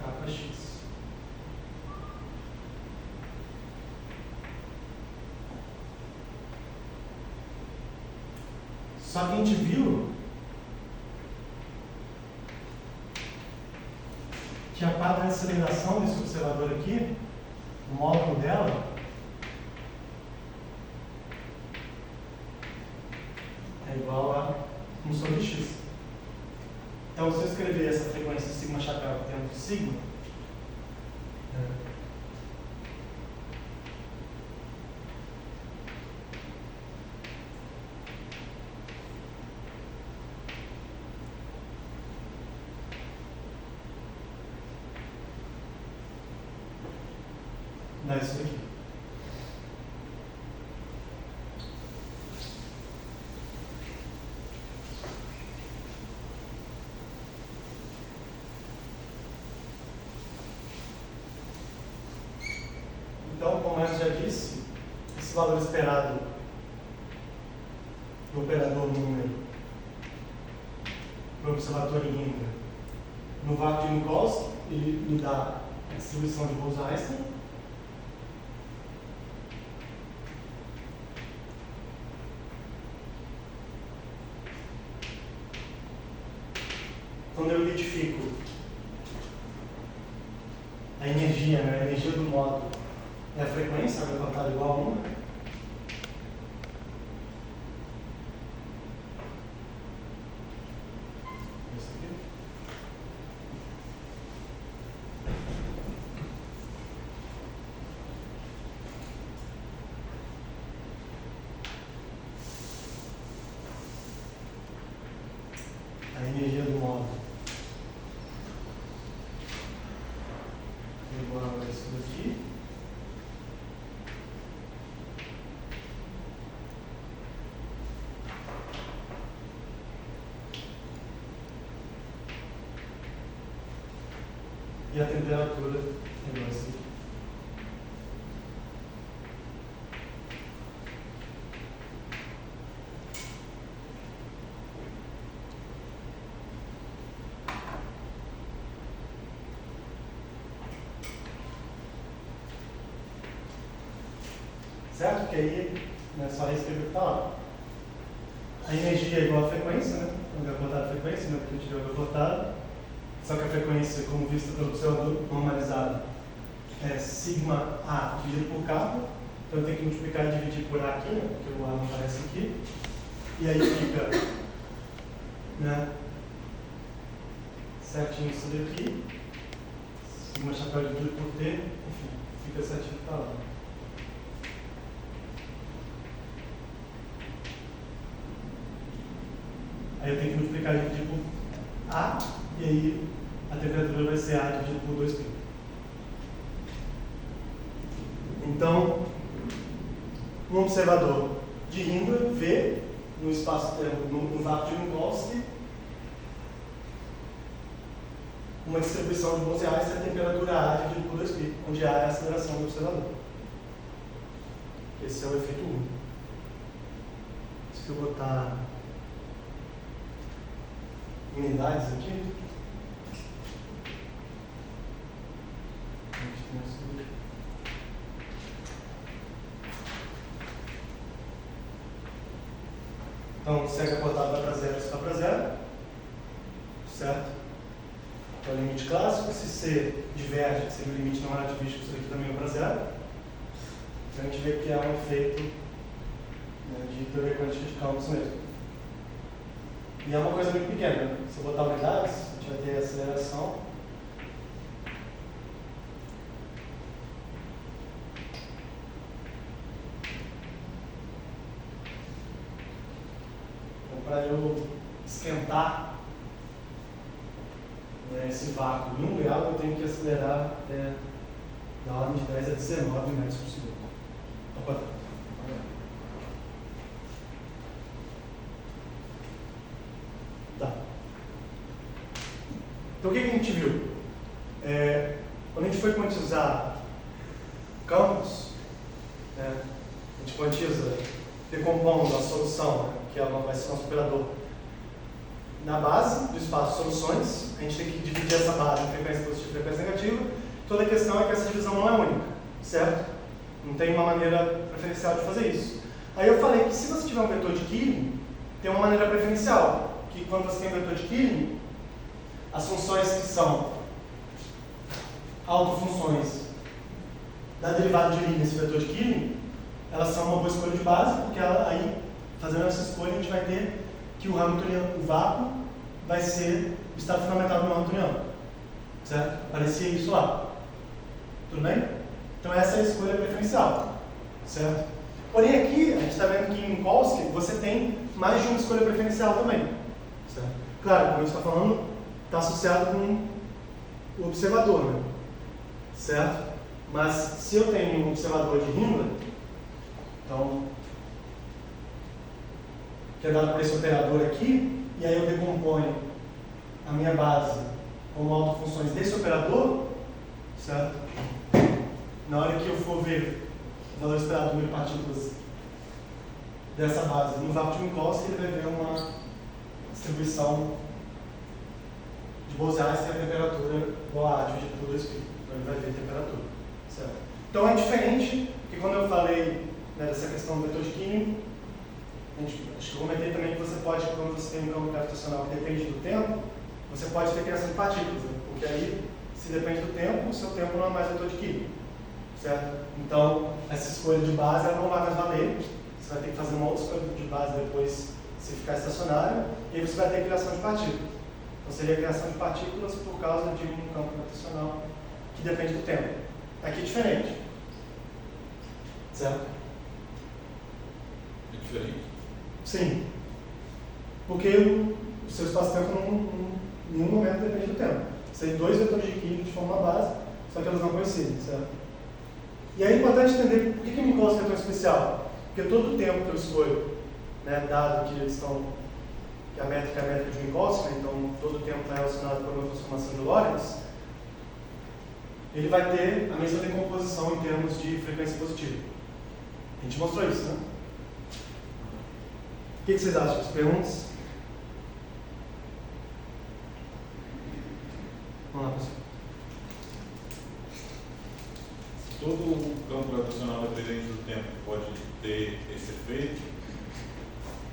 kappa x. Só que a gente viu que a padronização desse observador aqui, o módulo dela, é igual a 1 sobre x. Então, se eu escrever essa frequência sigma chapéu dentro de sigma, dá isso aqui. Então, como eu já disse, esse valor esperado do operador número para o observatório Rindra no vácuo de Minkowski, ele me dá a distribuição de Bose-Einstein. Quando eu identifico a energia, né, a energia do módulo e a frequência, vai levantar igual a 1. Isso aqui. A energia do módulo igual a isso daqui. E a temperatura é igual a isso aqui. Certo? Que aí, né, só escrever o que está lá. A energia é igual à frequência, né? O H cortado a frequência, né? Porque a gente deu H cortado. Só que a frequência, como vista pelo observador normalizado, é sigma A dividido por kappa. Então eu tenho que multiplicar e dividir por A aqui, né? Porque o A não aparece aqui. E aí fica, né, certinho isso daqui. Sigma chapéu dividido por T. Enfim, fica certinho que está lá. Aí eu tenho que multiplicar e dividir por A, e aí a temperatura vai ser A dividido por 2π. Então, um observador de Hindley vê no espaço-tempo, no vácuo de Minkowski, uma distribuição de Bose-Einstein se a temperatura A dividido por 2π, onde A é a aceleração do observador. Esse é o efeito 1. Se eu botar unidades aqui, então, se é reportado vai para zero, isso vai para zero, certo? Então, o limite clássico, se C diverge, que seria o limite não relativístico, isso aqui também vai para zero. Então, a gente vê que é um efeito, né, de teoria quântica de campos mesmo. E é uma coisa muito pequena, né? Se eu botar unidades, a gente vai ter aceleração. Para eu esquentar, né, esse vácuo em 1 grau, eu tenho que acelerar até da ordem de 10 a 19 metros por segundo. Opa. Tá. Então o que a gente viu? Quando a gente foi quantizar campos, né, a gente quantiza decompondo a solução, né, que vai ser nosso operador, na base do espaço soluções. A gente tem que dividir essa base em frequência positiva e frequência negativa. Toda a questão é que essa divisão não é única, certo? Não tem uma maneira preferencial de fazer isso. Aí eu falei que se você tiver um vetor de Killing, tem uma maneira preferencial, que quando você tem um vetor de Killing, as funções que são autofunções da derivada de linha nesse vetor de Killing, elas são uma boa escolha de base, porque aí, fazendo essa escolha, a gente vai ter que o Hamiltoniano, o vácuo, vai ser o estado fundamental do Hamiltoniano. Certo? Aparecia isso lá. Tudo bem? Então essa é a escolha preferencial. Certo? Porém aqui, a gente está vendo que em Minkowski você tem mais de uma escolha preferencial também. Certo? Claro, como a gente está falando, está associado com o observador, né? Certo? Mas se eu tenho um observador de Hindley, então, que é dado por esse operador aqui, e aí eu decomponho a minha base como autofunções desse operador, certo? Na hora que eu for ver o valor esperado do número de partículas dessa base no vácuo de Minkowski, ele vai ver uma distribuição de Bose-Einstein a temperatura igual a A dividido por 2π. Então ele vai ver a temperatura, certo? Então é diferente, porque quando eu falei, né, dessa questão do vetor de Killing, acho que eu comentei também que você pode, quando você tem um campo gravitacional que depende do tempo, você pode ter criação de partículas, né? Porque aí, se depende do tempo, o seu tempo não é mais vetor de Killing, certo? Então, essa escolha de base ela não vai mais valer, você vai ter que fazer uma outra escolha de base depois, se ficar estacionário, e aí você vai ter criação de partículas. Então, seria a criação de partículas por causa de um campo gravitacional que depende do tempo. Aqui é diferente, certo? É diferente? Sim, porque o seu espaço-tempo em nenhum momento depende do tempo. Você tem dois vetores de Killing que formam a base, só que elas não coincidem, certo? E aí é importante entender por que o Minkowski é tão especial. Porque todo o tempo que eu escolho, né, dado que eles estão, que a métrica é a métrica de Minkowski, então todo o tempo está relacionado com uma transformação de Lorentz, ele vai ter a mesma decomposição em termos de frequência positiva. A gente mostrou isso, né? O que vocês acham? As perguntas? Vamos lá, pessoal. Todo o campo gravitacional dependente do tempo pode ter esse efeito.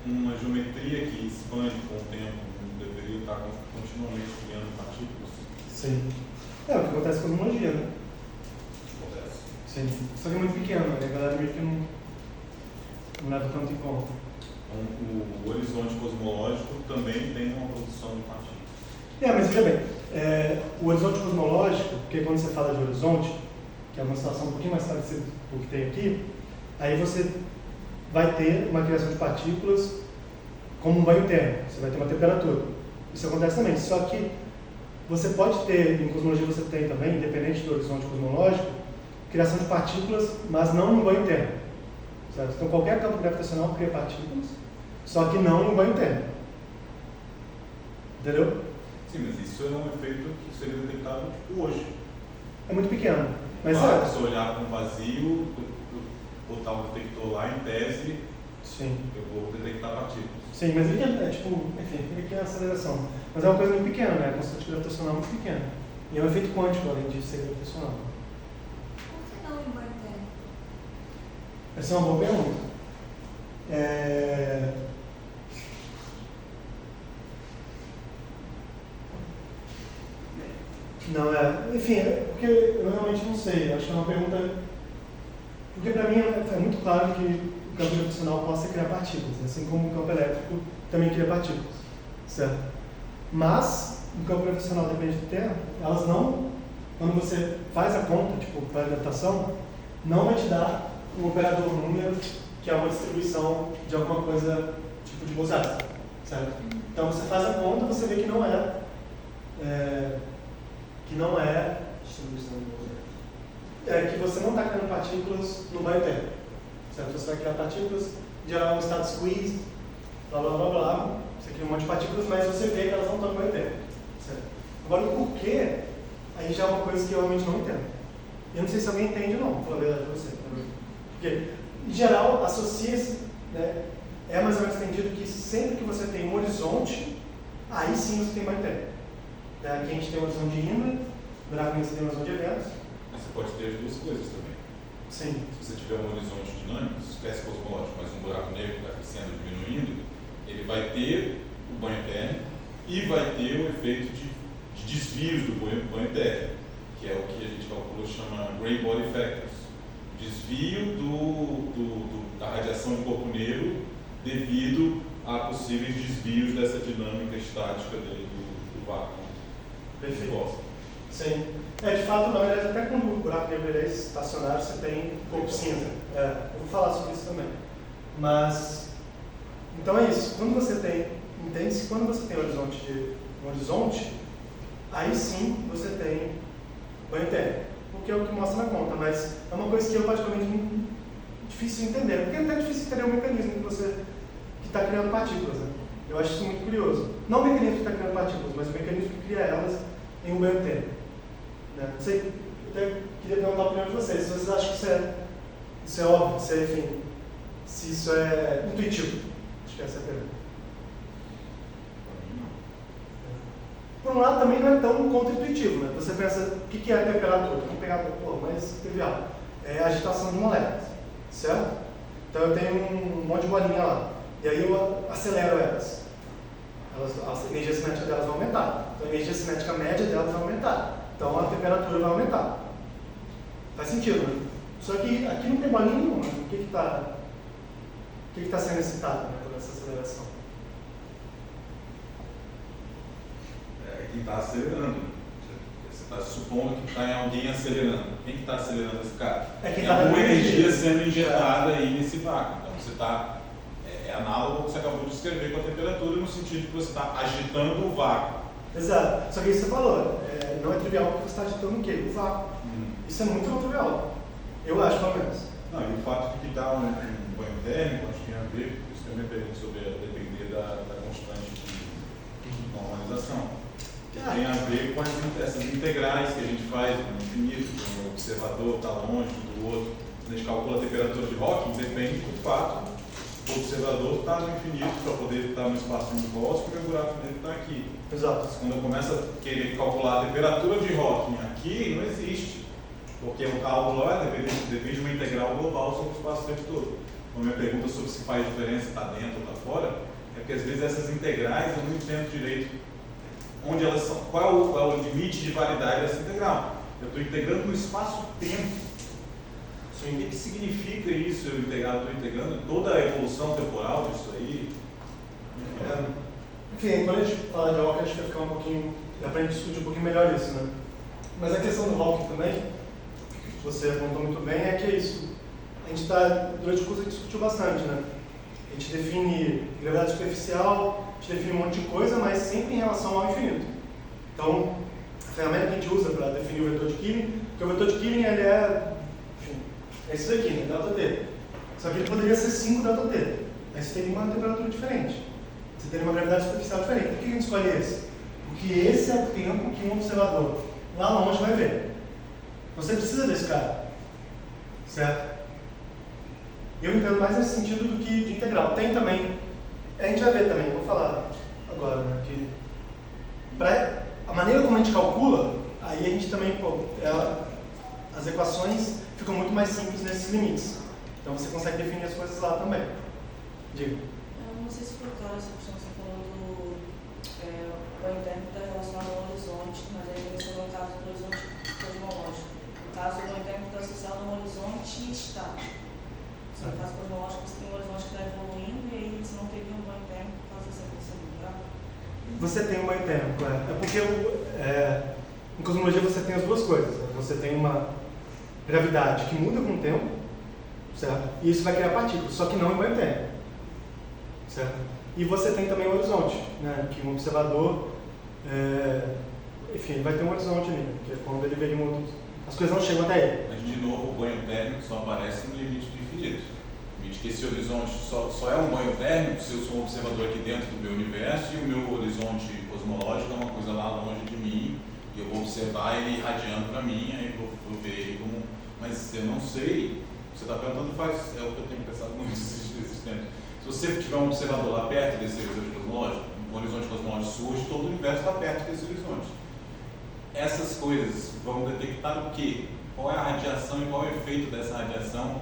Uma geometria que expande com o tempo não deveria estar continuamente criando partículas? Sim. É o que acontece com a cosmologia, né? Acontece. Sim. Só que é muito pequeno, né? A galera meio que não leva tanto em conta. Então, o horizonte cosmológico também tem uma produção de partículas. Mas veja bem, o horizonte cosmológico, porque quando você fala de horizonte, que é uma situação um pouquinho mais parecida com o que tem aqui, aí você vai ter uma criação de partículas como um banho térmico, você vai ter uma temperatura. Isso acontece também, só que você pode ter, em cosmologia você tem também, independente do horizonte cosmológico, criação de partículas, mas não em banho interno. Certo? Então qualquer campo gravitacional cria partículas, só que não em banho interno. Entendeu? Sim, mas isso é um efeito que seria detectado tipo, hoje. É muito pequeno. Mas Claro, se eu olhar para um vazio, botar um detector lá em tese, sim. eu vou detectar partículas. Sim, mas ele é tipo, enfim, ele quer aceleração. Mas é uma coisa muito pequena, né? A constante gravitacional é muito pequena. E é um efeito quântico, além de ser gravitacional. Por que não em banho interno? Essa é uma boa pergunta. Não, enfim, porque eu realmente não sei. Acho que é uma pergunta. Porque para mim é muito claro que o campo gravitacional possa criar partículas, assim como o campo elétrico também cria partículas, certo? Mas o campo gravitacional depende do tempo, elas não, quando você faz a conta, tipo, para a gravitação, não vai te dar um operador número que é uma distribuição de alguma coisa tipo de Bose-Einstein, certo? Então você faz a conta, você vê que não é Distribuição de Bose. que você não está criando partículas no banho interno, certo? Você vai criar partículas, gerar um estado squeezed, blá blá blá blá, você cria um monte de partículas, mas você vê que elas não estão no banho interno, certo? Agora o porquê, aí já é uma coisa que eu realmente não entendo. Eu não sei se alguém entende ou não, vou falar a verdade para você. Porque, em geral, associa-se, né, é mais ou menos entendido que sempre que você tem um horizonte, aí sim você tem banho interno. Aqui a gente tem um horizonte de Riemann, no buraco negro você tem um horizonte de eventos. Mas você pode ter as duas coisas também. Sim. Se você tiver um horizonte dinâmico, esquece cosmológico, mas um buraco negro que está crescendo e diminuindo, ele vai ter o banho interno e vai ter o efeito de desvios do banho interno, que é o que a gente calcula chama Gray Body Factors. Desvio da radiação de corpo negro devido a possíveis desvios dessa dinâmica estática dele do vácuo. Perfeito. Sim. De fato, na verdade, até quando o buraco negro é estacionário, você tem corpo cinza. Eu vou falar sobre isso também. Mas, então é isso. Quando você tem, entende-se, quando você tem um horizonte, aí sim você tem banho interno. Porque é o que mostra na conta, mas é uma coisa que eu particularmente muito difícil de entender. Porque é até difícil entender o mecanismo que está criando partículas. Né? Eu acho isso muito curioso. Não o mecanismo que está criando partículas, mas o mecanismo que cria elas em um banho interno. Né? Não sei, eu até queria perguntar a opinião de vocês. Se vocês acham que isso é óbvio, se isso é intuitivo. Acho que essa é a pergunta. Por um lado, também não é tão contra-intuitivo, né? Você pensa, o que é a temperatura? Vamos pegar, mais trivial. É a agitação de moléculas, certo? Então eu tenho um monte de bolinha lá, e aí eu acelero elas. A energia cinética delas vai aumentar. Então a energia cinética média delas vai aumentar. Então a temperatura vai aumentar. Faz sentido, né? Só que aqui não tem bolinha nenhuma. O que está sendo excitado, né, por essa aceleração? Quem está acelerando. Você está supondo que está alguém acelerando. Quem que está acelerando esse cara? Tem alguma energia sendo injetada aí nesse vácuo. Então você está. É análogo ao que você acabou de descrever com a temperatura, no sentido que você está agitando o vácuo. Exato. Só que isso você falou, não é trivial porque você está agitando o quê? O vácuo. Isso é muito não trivial. Eu acho, pelo menos. Não, e o fato de que dá um banho térmico, acho que tem a ver, isso também pergunta sobre depender da constante de normalização. Tem a ver com essas integrais que a gente faz no infinito, o observador está longe do outro. Quando a gente calcula a temperatura de Hawking, depende do fato do observador estar no infinito para poder estar no espaço de Hawking e o buraco dele está aqui. Exato. Quando eu começo a querer calcular a temperatura de Hawking aqui, não existe. Porque o cálculo depende de uma integral global sobre o espaço o tempo todo. Então, minha pergunta sobre se faz diferença está dentro ou está fora, é porque às vezes essas integrais eu não entendo direito onde elas são, qual é o limite de validade dessa integral. Eu estou integrando no espaço-tempo. O que significa isso, eu estou integrando toda a evolução temporal disso aí? Enfim, quando a gente fala de Hawking, a gente vai ficar um pouquinho, dá para a gente discutir um pouquinho melhor isso, né? Mas a questão do Hawking também, que você apontou muito bem, é que é isso. A gente durante o curso a gente discutiu bastante, né? A gente define gravidade superficial, a gente define um monte de coisa, mas sempre em relação ao infinito. Então, a ferramenta que a gente usa para definir o vetor de Killing, porque o vetor de Killing ele é É isso daqui, né? ΔT. Só que ele poderia ser 5 ΔT. Aí você teria uma temperatura diferente. Você teria uma gravidade superficial diferente. Por que a gente escolhe esse? Porque esse é o tempo que um observador lá longe vai ver. Você precisa desse cara. Certo? Eu entendo mais nesse sentido do que de integral. Tem também, a gente vai ver também, vou falar agora, né, que a maneira como a gente calcula, aí a gente também, as equações ficam muito mais simples nesses limites. Então você consegue definir as coisas lá também. Diga. Eu não sei se foi claro essa questão que você falou do banho térmico está relacionado ao horizonte, mas aí mencionou o caso do horizonte cosmológico. O caso do banho térmico está associado a um horizonte estático. No caso cosmológico, você tem um horizonte que está evoluindo e aí você não teria um banho térmico por causa dessa questão do grau. Você tem um banho térmico, é porque em cosmologia você tem as duas coisas. Né? Você tem uma gravidade que muda com o tempo, certo? E isso vai criar partículas, só que não em banho térmico, certo? E você tem também o horizonte, né? Que um observador, enfim, ele vai ter um horizonte ali, que é quando ele veria as coisas não chegam até ele. Mas, de novo, o banho térmico só aparece no limite do infinito. O limite que esse horizonte só é um banho térmico se eu sou um observador aqui dentro do meu universo e o meu horizonte cosmológico é uma coisa lá longe de mim e eu vou observar ele irradiando para mim, aí vou ver ele como... Mas eu não sei, você está perguntando, é o que eu tenho pensado muito esses tempos. Se você tiver um observador lá perto desse horizonte cosmológico, um horizonte cosmológico surge, todo o universo está perto desse horizonte. Essas coisas vão detectar o quê? Qual é a radiação e qual é o efeito dessa radiação,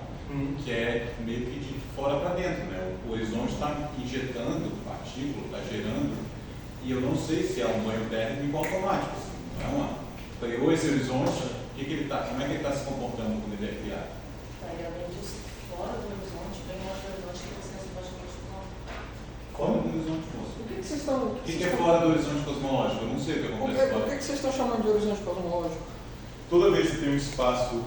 que é meio que de fora para dentro, né? O horizonte está injetando partícula, está gerando, e eu não sei se é um banho térmico automático. Assim, não é criou esse horizonte, como é que ele está se comportando quando ele é criado? Tá, e além disso, fora do horizonte, bem longe do horizonte, que você se pode continuar. Fora do horizonte cosmológico. O que vocês estão... O que é fora do horizonte cosmológico? Eu não sei o que acontece fora. Por que vocês estão chamando de horizonte cosmológico? Toda vez que tem um espaço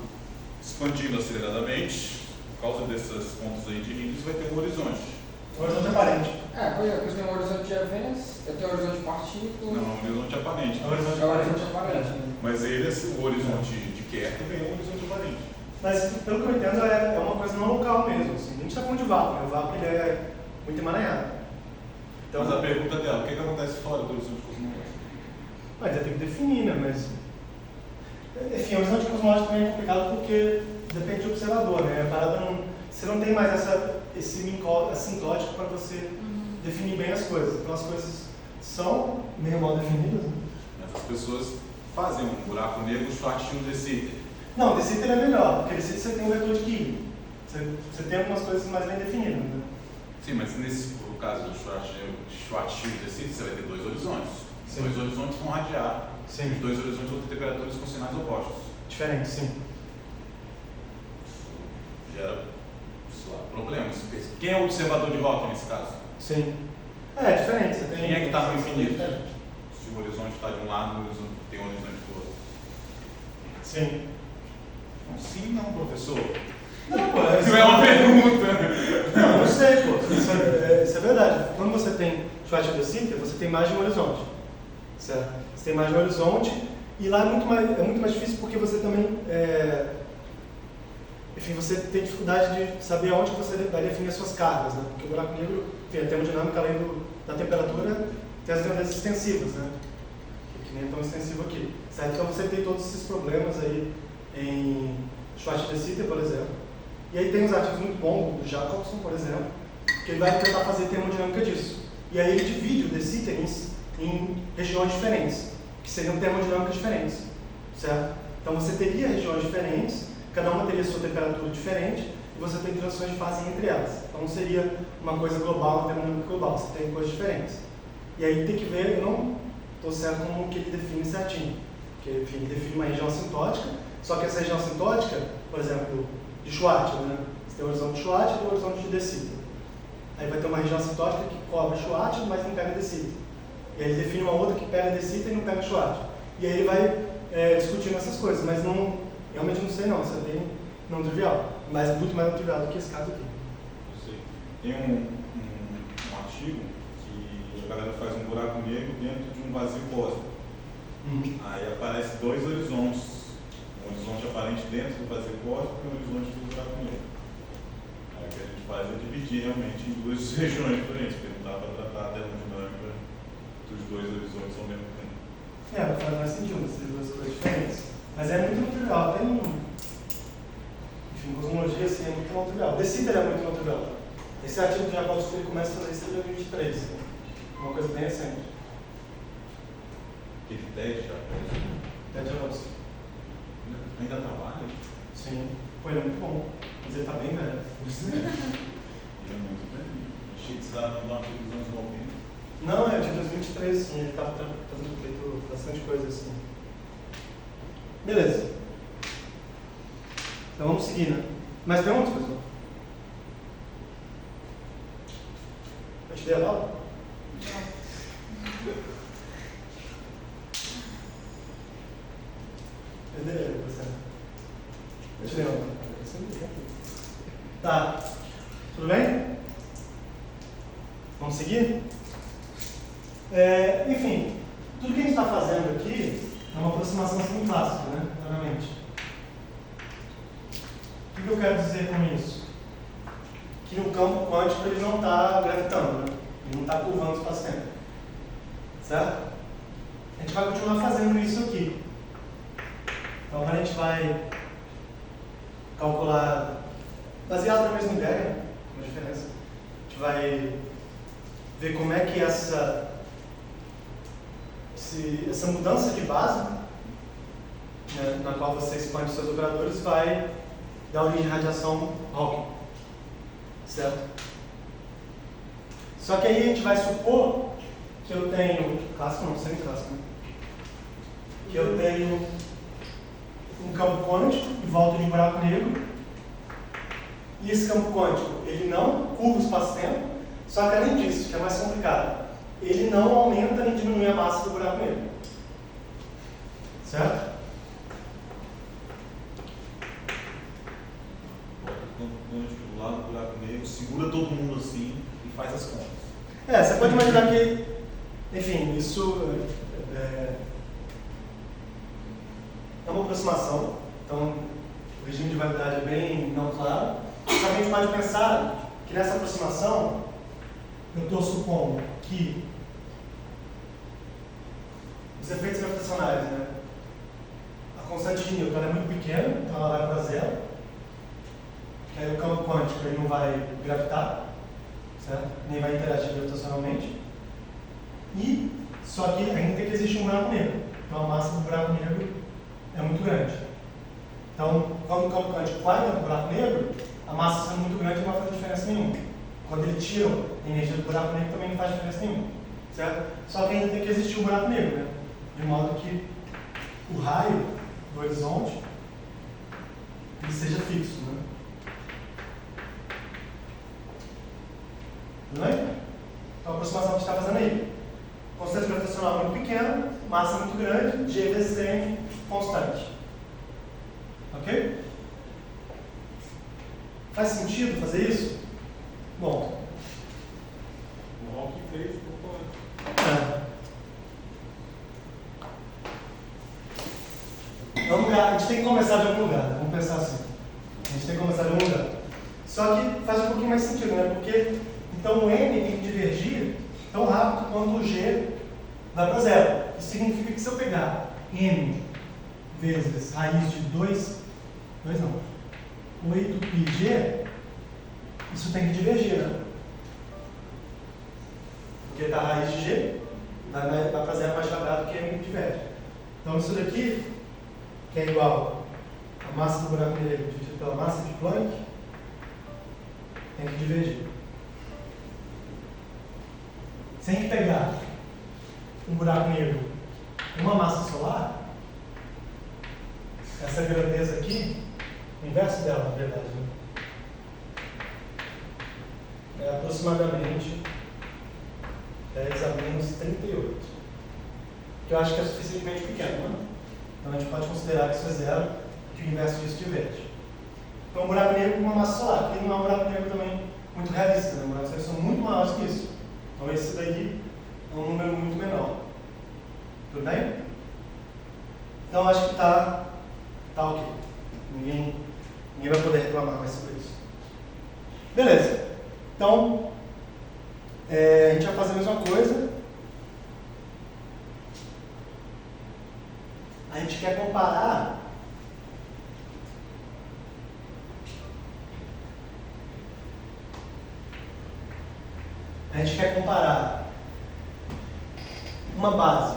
expandindo aceleradamente, por causa dessas pontas aí de Higgs, vai ter um horizonte. O horizonte aparente. Por exemplo, eu tenho um horizonte de eventos, eu tenho um horizonte de partículas. Não, um horizonte aparente. É o horizonte É o horizonte aparente. Né? Mas ele, o horizonte de Kerr também é um horizonte aparente. Mas, pelo que eu entendo, é uma coisa não local mesmo. Assim. A gente está falando de vácuo, né? O vácuo ele é muito emaranhado. Então, Mas a pergunta dela, o que acontece fora do horizonte cosmológico? Mas tem que definir, né? Mas, enfim, o horizonte cosmológico também é complicado porque depende do observador, né? A parada você não tem mais esse assintótico para você definir bem as coisas. Então as coisas são meio mal definidas. Né? As pessoas fazem um buraco negro Schwarzschild de Sitter. Não, de Sitter é melhor, porque de Sitter você tem um vetor de Killing. Você tem algumas coisas mais bem definidas. Né? Sim, mas no caso do Schwarzschild de Sitter, você vai ter dois horizontes. Sim. Dois horizontes vão radiar. Sim. Os dois horizontes vão ter temperaturas com sinais opostos. Diferente, sim. Gera, sei lá, problemas. Quem é o observador de Hawking nesse caso? Sim. É diferente. Você tem Quem é que está no infinito? diferente. Se o horizonte está de um lado, tem um horizonte do outro. Sim. Não, sim, não, professor. Não, pô. Não é uma pergunta. Não, eu sei, pô. Isso é verdade. Quando você tem Schwarzschild de Sitter, você tem mais de um horizonte. Certo? Você tem mais de um horizonte e lá é muito mais difícil porque você também, enfim, você tem dificuldade de saber aonde você vai definir as suas cargas, né? Porque o buraco negro, enfim, a termodinâmica, além da temperatura, tem as tendências extensivas, né? Que nem é tão extensivo aqui. Certo? Então você tem todos esses problemas aí em Schwarzschild de Sitter, por exemplo. E aí tem uns artigos muito bons, do Jacobson, por exemplo, que ele vai tentar fazer termodinâmica disso. E aí ele divide o de Sitter em regiões diferentes, que seriam termodinâmicas diferentes, certo? Então você teria regiões diferentes, cada uma teria sua temperatura diferente, e você tem transições de fase entre elas. Então não seria uma coisa global, uma termodinâmica global, você tem coisas diferentes. E aí tem que ver, eu não estou certo como que ele define certinho, porque enfim, ele define uma região assintótica, só que essa região assintótica, por exemplo, de Schwarzschild, né? Você tem o horizonte de Schwarzschild e o horizonte de de Sitter. Aí vai ter uma região assintótica que cobre Schwarzschild, mas não pega de Sitter. E aí ele define uma outra que pega de Sitter e não pega Schwarzschild. E aí ele vai discutindo essas coisas, mas não, realmente não sei não, isso é bem não trivial, mas muito mais não trivial do que esse caso aqui. Eu sei. Tem um artigo que a galera faz um buraco negro dentro de um vazio cósmico. Aí aparecem dois horizontes, um um horizonte aparente dentro do vazio cósmico e um horizonte do buraco negro. Aí o que a gente faz é dividir realmente em duas regiões diferentes, porque não dá para tratar a termodinâmica dos dois horizontes ao mesmo tempo. Faz mais sentido essas duas coisas diferentes. Mas é muito trivial, tem. Enfim, cosmologia assim, é muito não trivial. De Sitter é muito não trivial. Esse artigo de Jacob ele começa a fazer isso em 2023. Uma coisa bem recente. Aquele TED já fez. TED Jacob. Ainda trabalha? Sim. Pô, ele é muito bom. Mas ele tá bem velho. Ele é muito velho. Achei que você estava no artigo dos anos 90. Não, é de 2023, sim. Ele tá fazendo feito bastante coisa assim. Beleza. Então vamos seguir, né? Mais perguntas, pessoal? Eu te dei a aula? Perderam você. Eu te dei a aula. Tá. Tudo bem? Vamos seguir? Enfim, tudo que a gente está fazendo aqui é uma aproximação assim clássica, né? Claramente. O que eu quero dizer com isso? Que no campo quântico ele não está gravitando, né? Ele não está curvando o espaço-tempo. Certo? A gente vai continuar fazendo isso aqui. Então a gente vai calcular, baseado na mesma ideia, uma diferença. A gente vai ver como é que essa mudança de base, né, na qual você expande seus operadores, vai dar origem à radiação Hawking. Certo? Só que aí a gente vai supor que eu tenho, clássico não, semi-clássico, né? Que eu tenho um campo quântico em volta de um buraco negro, e esse campo quântico, ele não curva o espaço-tempo, só que além disso, que é mais complicado, ele não aumenta nem diminui a massa do buraco negro. Certo? Bota o campo quântico do lado do buraco negro, segura todo mundo assim e faz as contas. Você pode imaginar que, enfim, isso é uma aproximação, então o regime de validade é bem não claro, só que a gente pode pensar que nessa aproximação eu estou supondo que os efeitos gravitacionais, né, a constante de Newton é muito pequena, então ela vai para zero, que aí o campo quântico ele não vai gravitar, certo? Nem vai interagir gravitacionalmente, e só que ainda tem que existir um buraco negro, então a massa do buraco negro é muito grande. Então, quando o campo quântico vai dentro do buraco negro, a massa sendo muito grande não vai fazer diferença nenhuma. Quando ele tira a energia do buraco negro também não faz diferença nenhuma, certo? Só que ainda tem que existir um buraco negro, né? De modo que o raio do horizonte ele seja fixo, né? Tudo bem? Então a aproximação que a gente está fazendo aí. Constante gravitacional muito pequena, massa muito grande, G vezes M constante. Ok? Faz sentido fazer isso? Bom. O Hawking fez, concordo. A gente tem que começar de algum lugar, né? Vamos pensar assim. A gente tem que começar de algum lugar. Só que faz um pouquinho mais sentido, né? Porque então o M tem que divergir tão rápido quanto o G vai para zero. Isso significa que se eu pegar M vezes raiz de 8πg, isso tem que divergir, né? Porque está a raiz de G, vai para zero mais quadrado que M diverge. Então isso daqui, que é igual a massa do buraco negro dividido pela massa de Planck, tem que divergir. Se a gente pegar um buraco negro e uma massa solar, essa grandeza aqui, o inverso dela, na verdade, né? É aproximadamente 10 a menos 38. Que eu acho que é suficientemente pequeno, né? Então a gente pode considerar que isso é zero, que o inverso disso diverge. Então um buraco negro com uma massa solar, que não é um buraco negro também muito realista, né? Buracos negros são muito maiores que isso. Então esse daí é um número muito menor. Tudo bem? Então acho que tá ok. A gente vai fazer a mesma coisa. A gente quer comparar uma base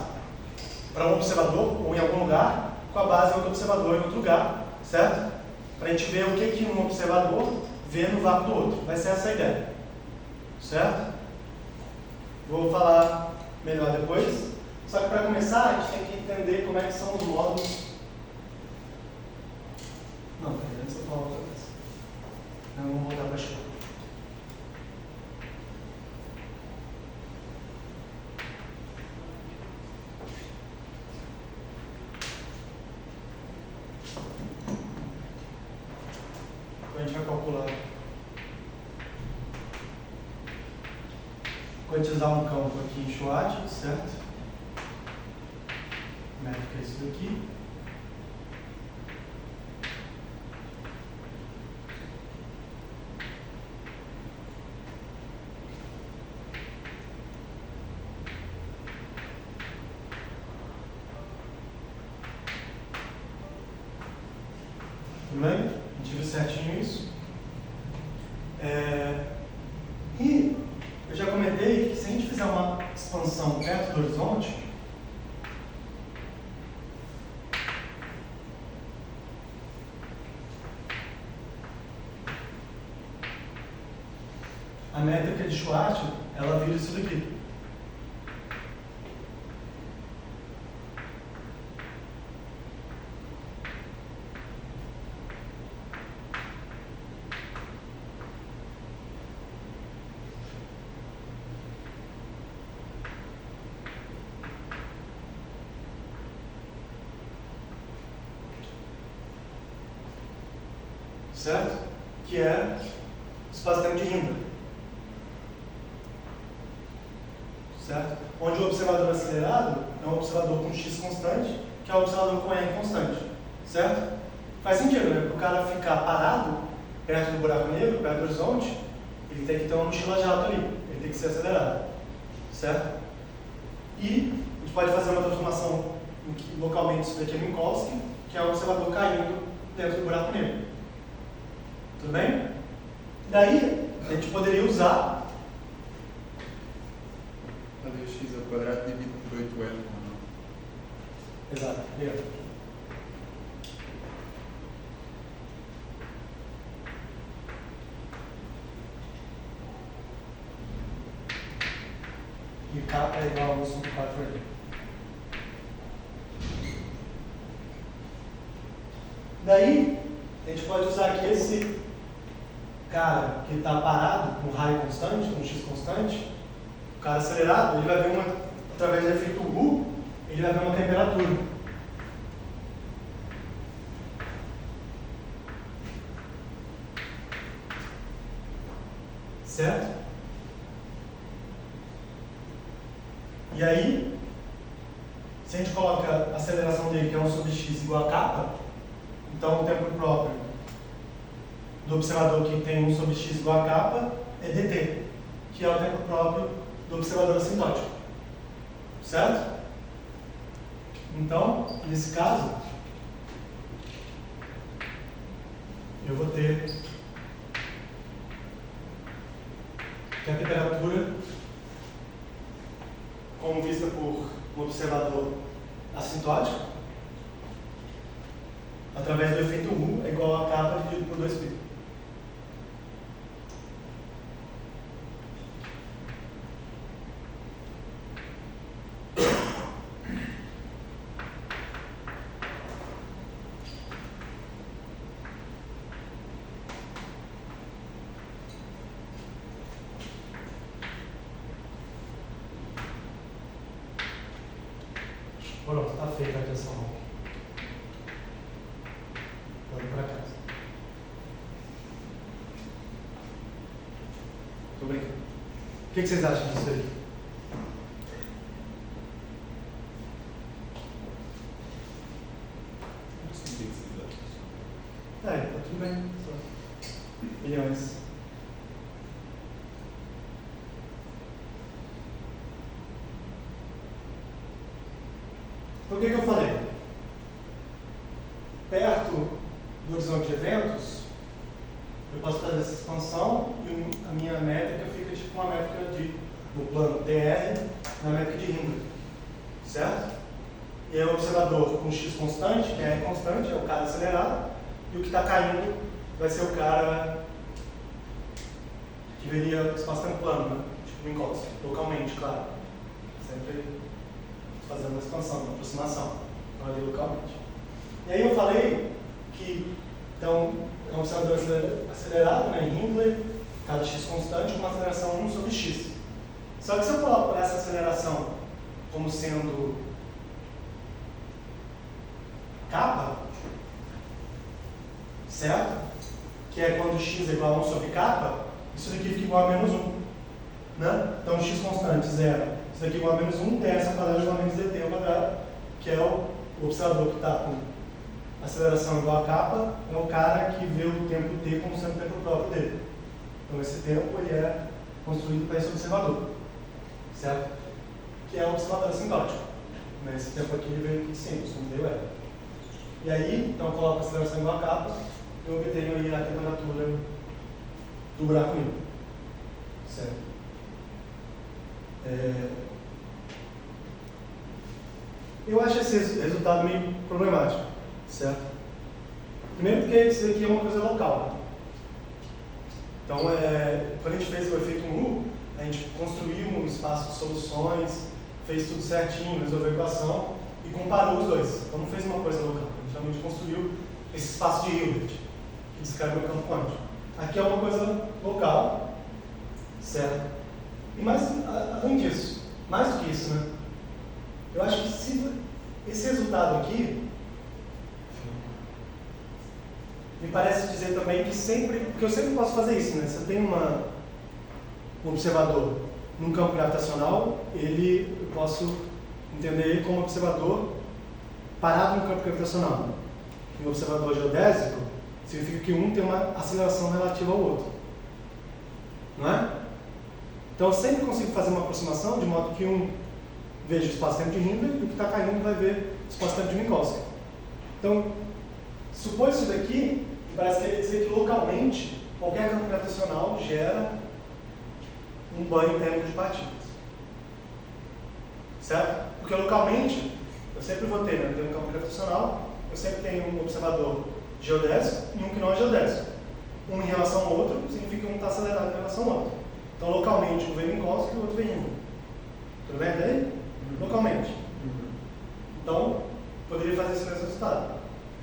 para um observador ou em algum lugar com a base de outro observador em outro lugar, certo? Para a gente ver o que um observador vê no vácuo do outro. Vai ser essa a ideia, certo? Vou falar melhor depois. Só que para começar, a gente tem que entender como é que são os modos. Não, antes eu falo outra vez. Então vamos voltar para a escola. A gente vai calcular. Quantizar um campo aqui em Schwartz, certo? Métrica é isso daqui. Tudo bem? A gente viu certinho isso. E eu já comentei que se a gente fizer uma expansão perto do horizonte, a métrica de Schwartz, ela vira isso daqui. Certo? Que é o espaço-tempo de Rindler. Certo? Onde o observador acelerado é um observador com x constante, que é um observador com r constante. Certo? Faz sentido, né? Para o cara ficar parado perto do buraco negro, perto do horizonte, ele tem que ter uma mochila jato ali. Ele tem que ser acelerado. Certo? E a gente pode fazer uma transformação localmente isso daqui é Minkowski, que é um observador caindo dentro do buraco negro. Tudo bem? Daí, a gente poderia usar... Ali o x ao quadrado dividido por 8L, não? Exato, obrigado. E K é igual a 1 sobre 4L. Daí, a gente pode usar aqui esse cara que está parado com raio constante, com x constante, o cara acelerado, ele vai ver através do efeito U, ele vai ver uma temperatura. Certo? E aí, se a gente coloca a aceleração dele, que é 1 sobre x igual a kappa, então o tempo próprio do observador que tem 1 sobre x igual a kappa é dt, que é o tempo próprio do observador assintótico. Certo? Então, nesse caso, eu vou ter que a temperatura, como vista por um observador assintótico, através do efeito U, é igual a kappa dividido por 2π. Pronto, está feita a questão. Pode ir para casa. Tô brincando. O que vocês acham disso aí? Não sei o que você acha. Tá tudo bem. Só opiniões. Então o que eu falei? Perto do horizonte de eventos, eu posso fazer essa expansão e a minha métrica fica tipo uma métrica do plano TR na métrica de Hindley, certo? E aí o observador com X constante, que é constante, é o cara acelerado, e o que está caindo vai ser o cara que veria espaço-tempo plano, né? Tipo Minkowski, localmente, claro. Sempre fazendo a expansão, a aproximação, então ali localmente. E aí eu falei que então, é um observador acelerado, né, em Hindley, cada x constante, com uma aceleração 1 sobre x. Só que se eu coloco essa aceleração como sendo kappa, certo? Que é quando x é igual a 1 sobre kappa, isso daqui fica igual a menos 1. Né? Então, x constante, 0. Isso daqui é igual a menos 1, ds ao quadrado igual a menos dt ao quadrado, que é o observador que está com aceleração igual a kappa, é o cara que vê o tempo t como sendo o tempo próprio dele. Então, esse tempo ele é construído para esse observador, certo? Que é o observador assintótico. Né? Esse tempo aqui ele veio aqui de cima, isso me deu é. E aí, então, eu coloco a aceleração igual a kappa, eu obtenho aí a temperatura do buraco negro, certo? Eu acho esse resultado meio problemático, certo? Primeiro porque isso aqui é uma coisa local. Então, quando a gente fez o efeito nu, a gente construiu um espaço de soluções, fez tudo certinho, resolveu a equação e comparou os dois. Então não fez uma coisa local, a gente realmente construiu esse espaço de Hilbert, que descreve o campo quântico. Aqui é uma coisa local, certo? E mais, além disso, mais do que isso, né? Eu acho que se esse resultado aqui me parece dizer também que sempre, porque eu sempre posso fazer isso, né? Se eu tenho um observador num campo gravitacional, eu posso entender ele como observador parado no campo gravitacional. E um observador geodésico significa que um tem uma aceleração relativa ao outro. Não é? Então eu sempre consigo fazer uma aproximação de modo que um veja o espaço-tempo de Hindley e o que está caindo vai ver o espaço-tempo de Minkowski. Então, supor isso daqui, parece querer dizer que localmente qualquer campo gravitacional gera um banho térmico de partículas. Certo? Porque localmente, eu sempre vou ter, né? Eu tenho um campo gravitacional, eu sempre tenho um observador geodésico e um que não é geodésico. Um em relação ao outro significa que um está acelerado em relação ao outro. Então, localmente, um vem Minkowski e o outro vem Hindley. Tudo bem daí? Localmente. Então, poderia fazer esse mesmo resultado.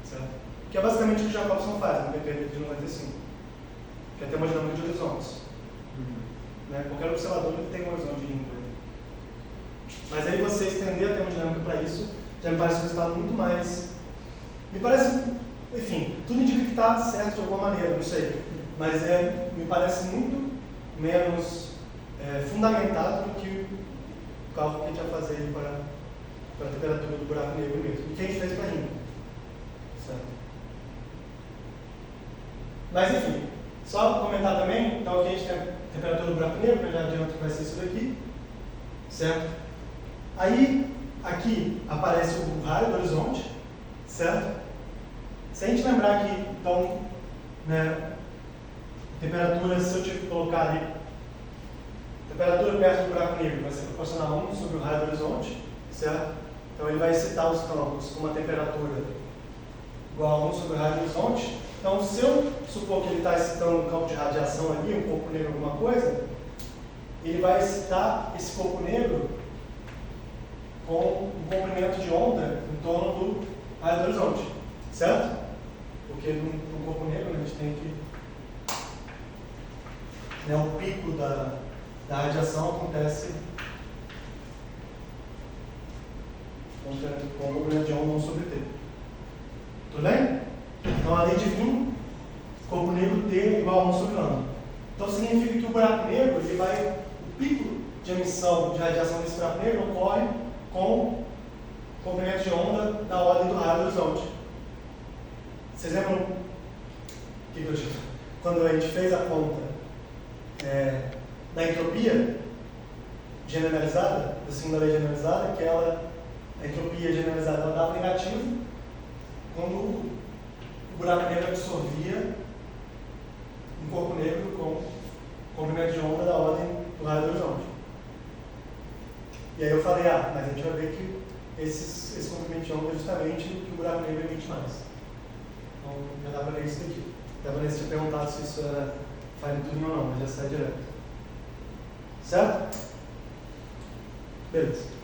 Certo? Que é basicamente o que o Jacobson faz no PPL de 95. Que é ter uma dinâmica de horizontes. Né? Qualquer observador ele tem um horizonte de Hindley. Mas aí você estender a termodinâmica para isso, já me parece um resultado muito mais... Me parece, enfim, tudo indica que está certo de alguma maneira, não sei. Mas me parece muito menos fundamentado do que o cálculo que a gente vai fazer aí para a temperatura do buraco negro mesmo. E que a gente fez para Hindley. Certo? Mas enfim, só comentar também, então aqui a gente tem a temperatura do buraco negro, que eu já adianto que vai ser isso daqui. Certo? Aí, aqui aparece o raio do horizonte, certo? Se a gente lembrar que, então, né, temperatura, se eu tiver que colocar ali, temperatura perto do buraco negro vai ser proporcional a 1 sobre o raio do horizonte, certo? Então ele vai excitar os campos com uma temperatura igual a 1 sobre o raio do horizonte. Então, se eu supor que ele está excitando um campo de radiação ali, um corpo negro, alguma coisa, ele vai excitar esse corpo negro com um comprimento de onda em torno do raio do horizonte, certo? Porque no corpo negro a gente tem que... Né, o pico da radiação acontece com o comprimento de onda 1 sobre T. Tudo bem? Então a lei de Wien, corpo negro T é igual a 1 sobre lambda. Então significa que o buraco negro, o pico de emissão de radiação desse buraco negro ocorre com comprimento de onda da ordem do raio do horizonte. Vocês lembram quando a gente fez a conta da entropia generalizada, da segunda lei generalizada, que ela a entropia generalizada ela dava negativo quando o buraco negro absorvia um corpo negro com comprimento de onda da ordem do raio do horizonte. E aí eu falei, mas a gente vai ver que esse comprimento de onda é justamente o que o buraco negro emite mais. Então já dá para ver isso daqui. Até a Vanessa tinha perguntado se isso era fine tuning ou não, mas já sai direto. Certo? Beleza.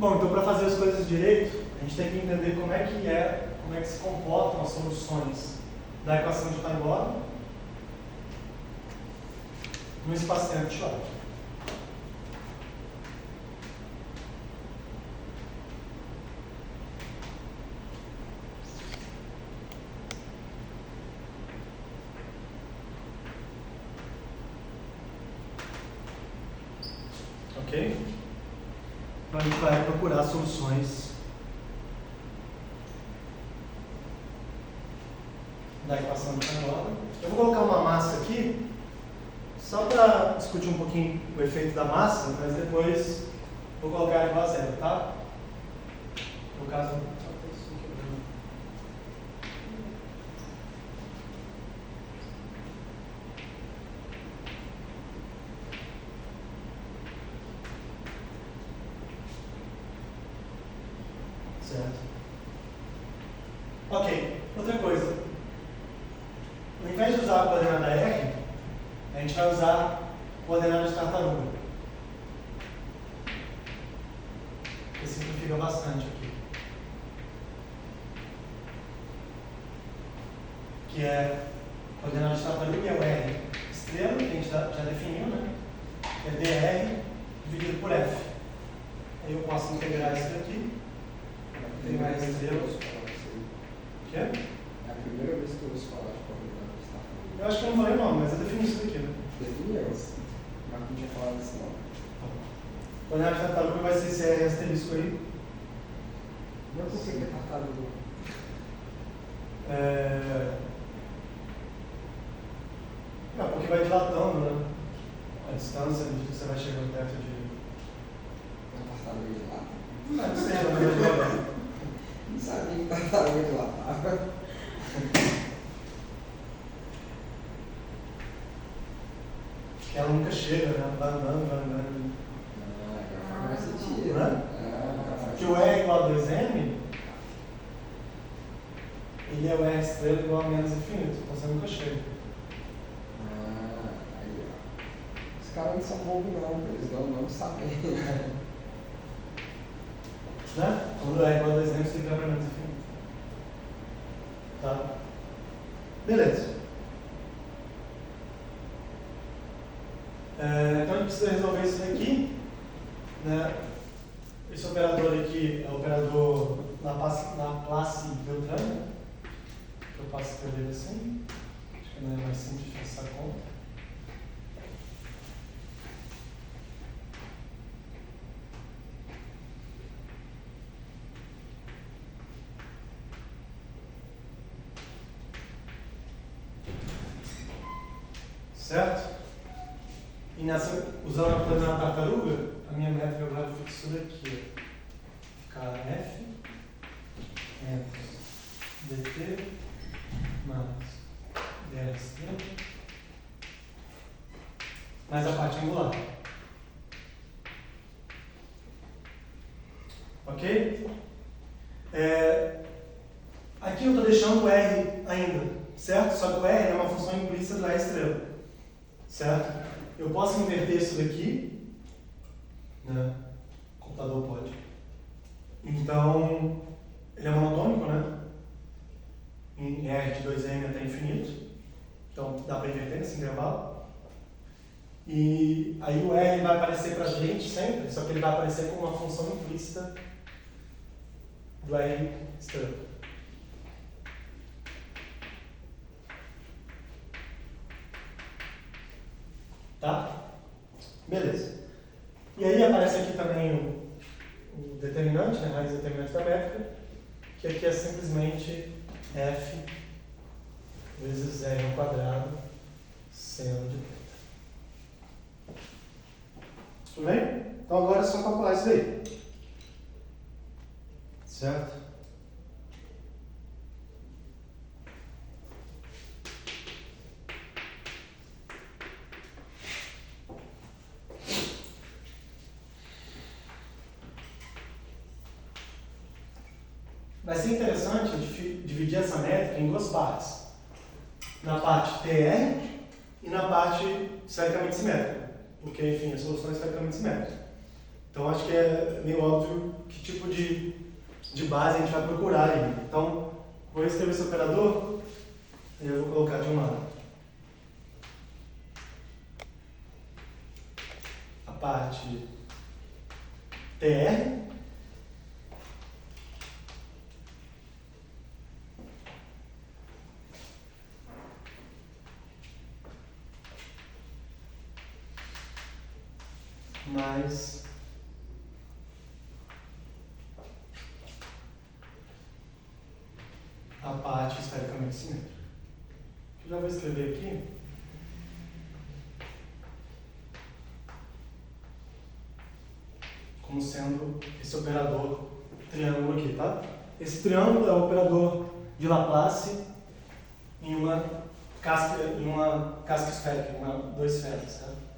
Bom, então para fazer as coisas direito, a gente tem que entender como é que se comportam as soluções da equação de Taylor no espaço-tempo de Schwarzschild. Ok? Então a gente vai procurar soluções da equação de Taylor. Eu vou colocar uma massa aqui, só para discutir um pouquinho o efeito da massa, mas depois vou colocar igual a zero, tá? No caso, certo? Ok, outra coisa. Ao invés de usar a coordenada R, a gente vai usar a coordenada de tartaruga. Que simplifica bastante aqui. Que é a coordenada de tartaruga é o R estrela, que a gente já definiu, né? Que é dr dividido por F. Aí eu posso integrar isso daqui. Tem mais estrelas. O quê? É a primeira vez que eu ouço falar de coordenada de tartaruga. Eu acho que eu não falei o nome, mas eu defini isso daqui, né? Definiu, mas não tinha falado isso não. A coordenada de tartaruga vai ser esse R asterisco aí. Mas por que é tartaruga? Não, porque vai dilatando, né? A distância, à medida que você vai chegando perto de. É tartaruga de lata? Não sei, na verdade. Não sabia que tartaruga de lata. Que ela nunca chega, né? Ela vai andando. Agora faz mais sentido. Né? Agora faz Porque o E igual a 2M, ele é o R estrela igual a menos infinito, então você nunca chega. Aí ó. Os caras não são bobos não, eles não sabem. Né? Quando é igual a 2M, você tem que ir para menos infinito. Tá? Beleza. Então a gente precisa resolver isso daqui. Né? Esse operador aqui é o operador Laplace-Beltrame, que eu posso escrever assim. Acho que não é mais simples de fazer essa conta. Certo? E usando a coordenada tartaruga, a minha métrica agora fica isso daqui. Fica F dt mais dr estrela mais a parte angular. Ok? Aqui eu estou deixando o R ainda, certo? Só que o R é uma função implícita do R estrela, certo? Eu posso inverter isso daqui, né? O computador pode. Então, ele é monotônico, né? Em R de 2M até infinito. Então, dá para inverter nesse intervalo. E aí o R vai aparecer para a gente sempre, só que ele vai aparecer como uma função implícita do R estrela. Tá? Beleza. E aí aparece aqui também o determinante, né, raiz determinante da métrica, que aqui é simplesmente f vezes r ao quadrado seno de θ. Tudo bem? Então agora é só calcular isso daí. Certo? Vai ser interessante dividir essa métrica em duas partes. Na parte TR e na parte esfericamente simétrica. Porque, enfim, a solução é esfericamente simétrica. Então, acho que é meio óbvio que tipo de base a gente vai procurar aí. Então, vou escrever esse operador e eu vou colocar de um lado a parte TR mais a parte esfericamente simétrica. Eu já vou escrever aqui. Como sendo esse operador triângulo aqui, tá? Esse triângulo é o operador de Laplace em uma casca esférica, em duas esferas, certo?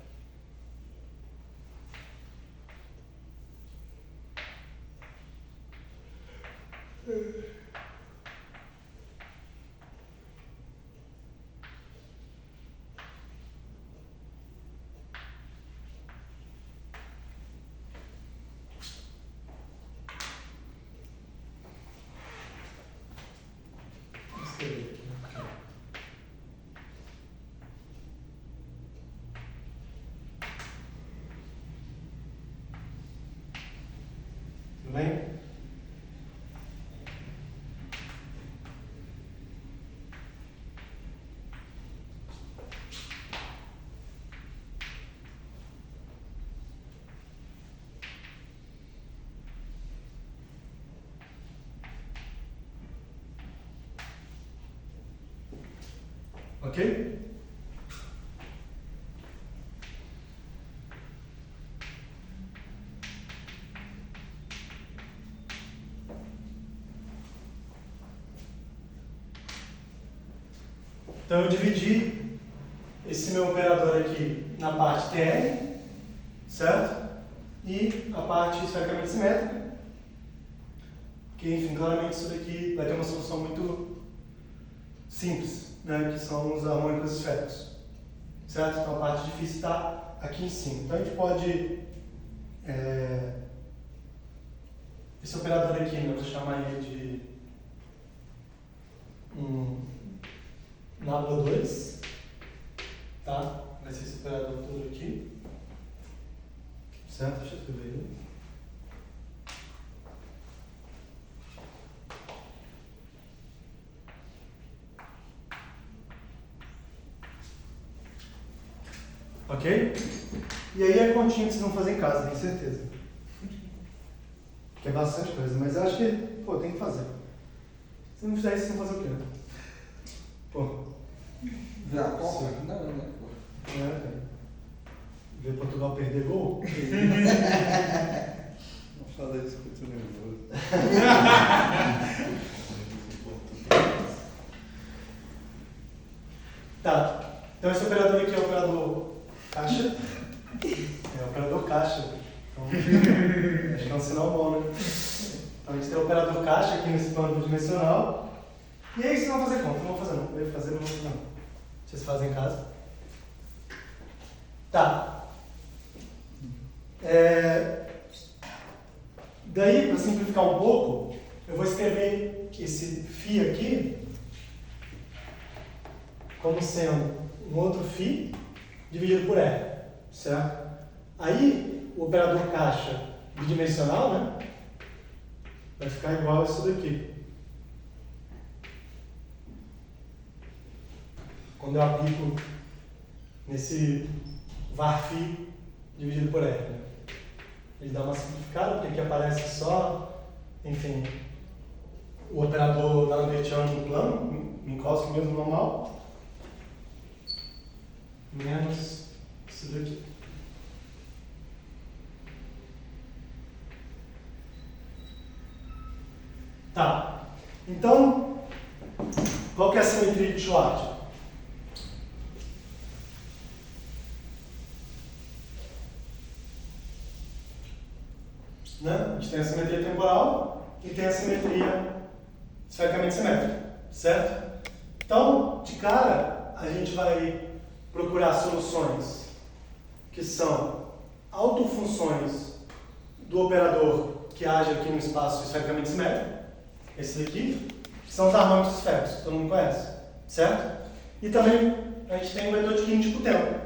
Vou escrever aqui. Tudo bem? Ok? Então eu dividi esse meu operador aqui na parte TR, certo? E a parte esfericamente simétrica, que, enfim, claramente isso daqui vai ter uma solução muito simples, né? Que são os harmônicos esféricos, certo? Então a parte difícil está aqui em cima. Então a gente pode, esse operador aqui, né? Eu vou chamar ele de nabla 2, tá? Vai ser esse operador todo aqui, certo? Deixa eu escrever ele. Ok? E aí é a continha que vocês vão fazer em casa, tenho certeza. Que é bastante coisa, mas eu acho que, pô, tem que fazer. Se não fizer isso, vocês vão fazer o quê? Pô. Ver a Copa? Não, né? Ver Portugal perder gol? Não fala isso que eu tô nervoso. Tá. Então esse operador aqui é o operador caixa. É o operador caixa. Então, acho que é um sinal bom, né? Então a gente tem o operador caixa aqui nesse plano bidimensional. E aí vocês vão fazer conta? Não vou fazer não. Eu ia fazer, não vou fazer não. Vocês fazem em casa. Tá. Daí, para simplificar um pouco, eu vou escrever esse φ aqui como sendo um outro φ dividido por R, certo? Aí, o operador caixa bidimensional, né, vai ficar igual a isso daqui. Quando eu aplico nesse var φ dividido por R, né? ele dá uma simplificada, porque aqui aparece só, enfim, o operador lambertiano no plano, Minkowski mesmo normal, menos isso daqui. Tá, então, qual que é a simetria de Schwartz? Né? A gente tem a simetria temporal e tem a simetria esfericamente simétrica, certo? Então, de cara, a gente vai procurar soluções que são autofunções do operador que age aqui no espaço esfericamente simétrico, esse daqui, que são os harmônicos esféricos, que todo mundo conhece, certo? E também a gente tem um vetor de Kindt por tempo.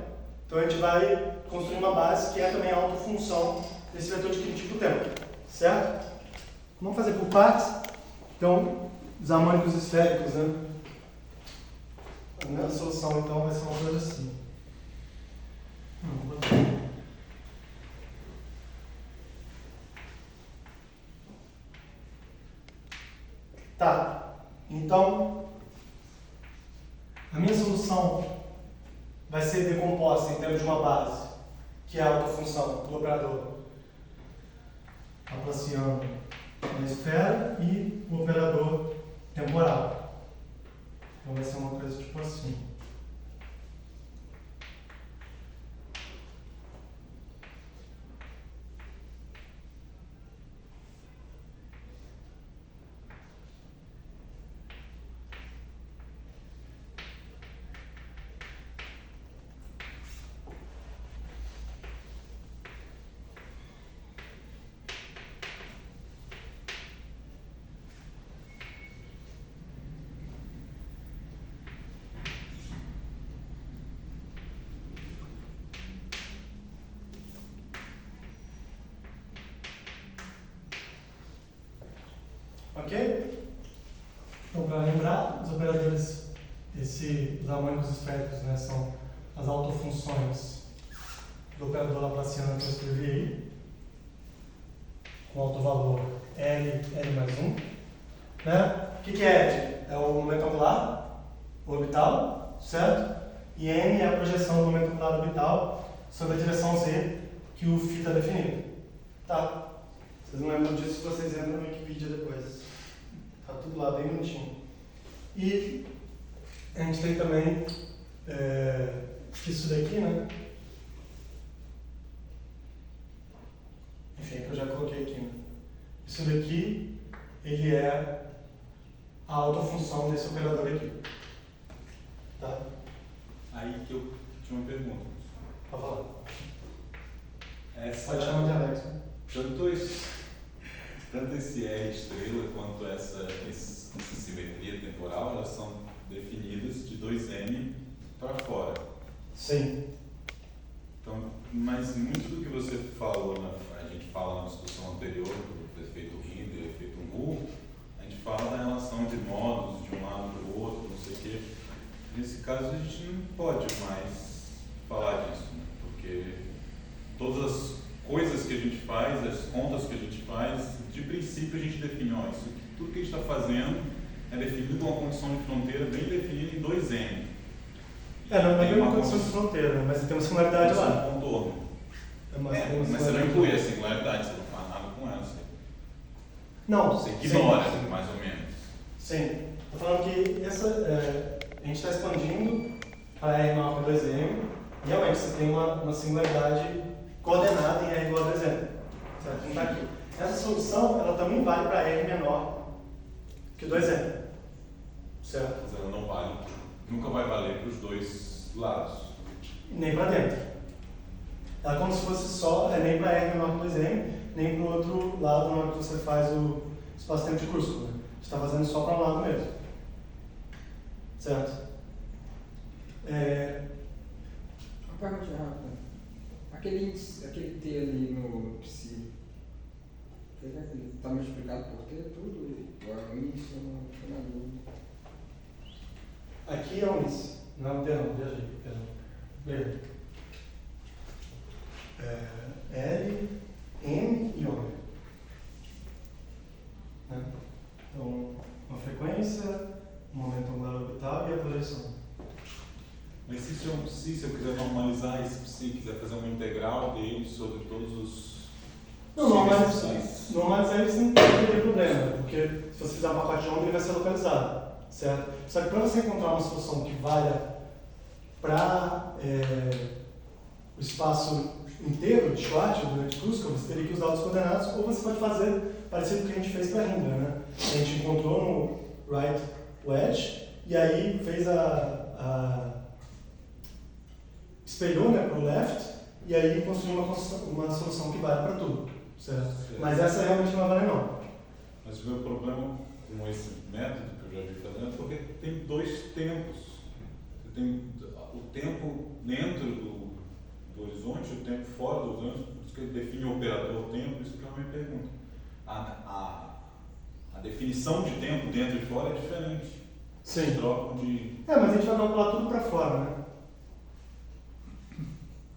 Então a gente vai construir uma base que é também a autofunção desse vetor de Kindt por tempo, certo? Vamos fazer por partes. Então, os harmônicos esféricos, né? A primeira solução, então, vai ser uma coisa assim. Tá, então, a minha solução vai ser decomposta em termos de uma base, que é a autofunção do operador laplaciano na esfera e o operador temporal. Então vai ser uma coisa tipo assim. Ok? Então, para lembrar, os operadores, os harmônicos esféricos, né, são as autofunções do operador laplaciano que eu escrevi aí, com autovalor L mais 1. Né? O que é L? É o momento angular orbital, certo? E M é a projeção do momento angular orbital sobre a direção Z que o φ está definido. Tá? Vocês não lembram disso, vocês entram no Wikipedia depois. Tá tudo lá, bem bonitinho. E a gente tem também isso daqui, né? Enfim, que eu já coloquei aqui. Né? Isso daqui, ele é a autofunção desse operador aqui. Tá? Aí que eu tinha uma pergunta. Pode falar. Essa, Pode chamar de Alex. Né? Tanto esse R estrela quanto essa simetria temporal, elas são definidas de 2M para fora. Sim. Então, mas muito do que você falou, a gente fala na discussão anterior do efeito Rinder, efeito Moore, a gente fala da relação de modos de um lado para o outro, não sei o quê. Nesse caso, a gente não pode mais falar disso, né? Porque todas as coisas que a gente faz, as contas que a gente faz, de princípio a gente define, ó, isso, tudo que a gente está fazendo é definido com uma condição de fronteira bem definida em 2M. Não é uma condição de fronteira, mas tem uma singularidade lá. Um contorno. Mas você não inclui a singularidade, você não faz nada com ela. Não. Você ignora, sim. mais ou menos. Sim. Estou falando que a gente está expandindo para R maior que 2M. Realmente, você tem uma singularidade coordenada em R igual a 2M. Certo? Não está aqui. Essa solução, ela também vale para R menor que 2M. Certo? Mas ela não vale, nunca vai valer para os dois lados. Nem para dentro. Ela é como se fosse só, nem para R menor que 2M, nem para o outro lado na hora que você faz o espaço-tempo de curso. Né? Você está fazendo só para um lado mesmo. Certo? Uma pergunta rápida. Aquele T ali no psi, está multiplicado por T tudo? Ou é um índice ou não? Fica na dúvida. Aqui é um índice. Não, viajei. Perdão. L, M um psi, se eu quiser normalizar esse psi, quiser fazer uma integral dele sobre todos os... Não, normalizar isso não teria problema, porque se você fizer um pacote de onda, ele vai ser localizado, certo? Só que para você encontrar uma solução que valha para o espaço inteiro de Schwartz, do Kruskal, você teria que usar os coordenados, ou você pode fazer parecido com o que a gente fez para a Hindra, né? A gente encontrou no right wedge, e aí fez espelhou, né, para o left, e aí construiu uma solução que vale para tudo, certo? Mas essa realmente não vai valer não. Mas o meu problema com esse método que eu já vi fazendo é porque tem dois tempos. Você tem o tempo dentro do horizonte, o tempo fora do horizonte, por isso que ele define o operador tempo, isso que é a minha pergunta. A definição de tempo dentro e fora é diferente. Sim. Trocam de... Mas a gente vai calcular tudo para fora, né?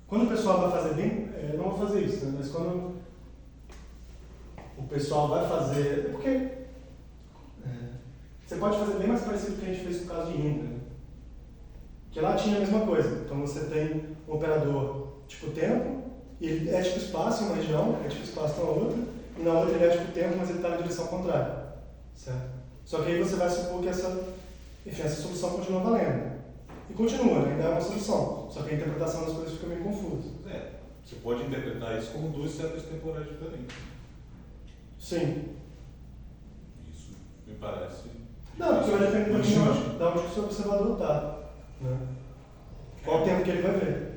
Quando o pessoal vai fazer bem, eu não vou fazer isso, né? Mas quando o pessoal vai fazer... Porque você pode fazer bem mais parecido com o que a gente fez no caso de Hindra, né? Que lá tinha a mesma coisa. Então você tem um operador tipo tempo, e ele é tipo espaço em uma região, é tipo espaço na outra, e na outra ele é tipo tempo, mas ele está na direção contrária, certo? Só que aí você vai supor que essa solução continua valendo. E continua, né? Ainda é uma solução, só que a interpretação das coisas fica meio confusa. Você pode interpretar isso como duas setas temporais diferentes. Sim. Isso me parece... Não, porque vai depender de onde o seu observador está, né? Qual o tempo que ele vai ver.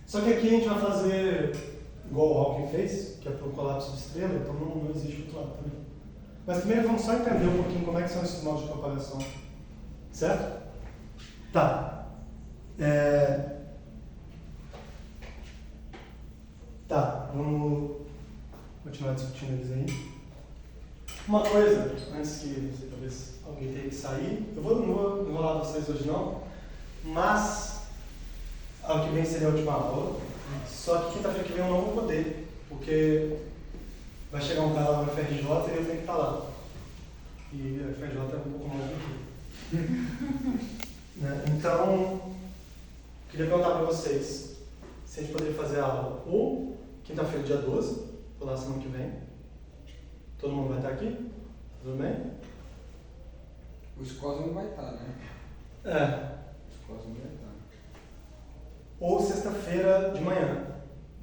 Só que aqui a gente vai fazer igual o Hawking fez, que é para o colapso de estrela, então não existe outro lado também. Mas primeiro vamos só entender um pouquinho como é que são esses modos de propagação. Certo? Tá. Tá, vamos continuar discutindo eles aí. Uma coisa, antes que talvez alguém tenha que sair, não vou enrolar vocês hoje não, mas ao que vem seria a última aula, só que quinta-feira que vem eu não vou poder, porque vai chegar um cara lá no FRJ e eu tenho que estar lá. E a FRJ é um pouco mais difícil. Né? Então, queria perguntar para vocês se a gente poderia fazer a aula ou quinta-feira, dia 12, ou lá semana que vem. Todo mundo vai estar aqui? Tudo bem? O Scosa não vai estar, né? O Scosa não vai estar. Ou sexta-feira de manhã,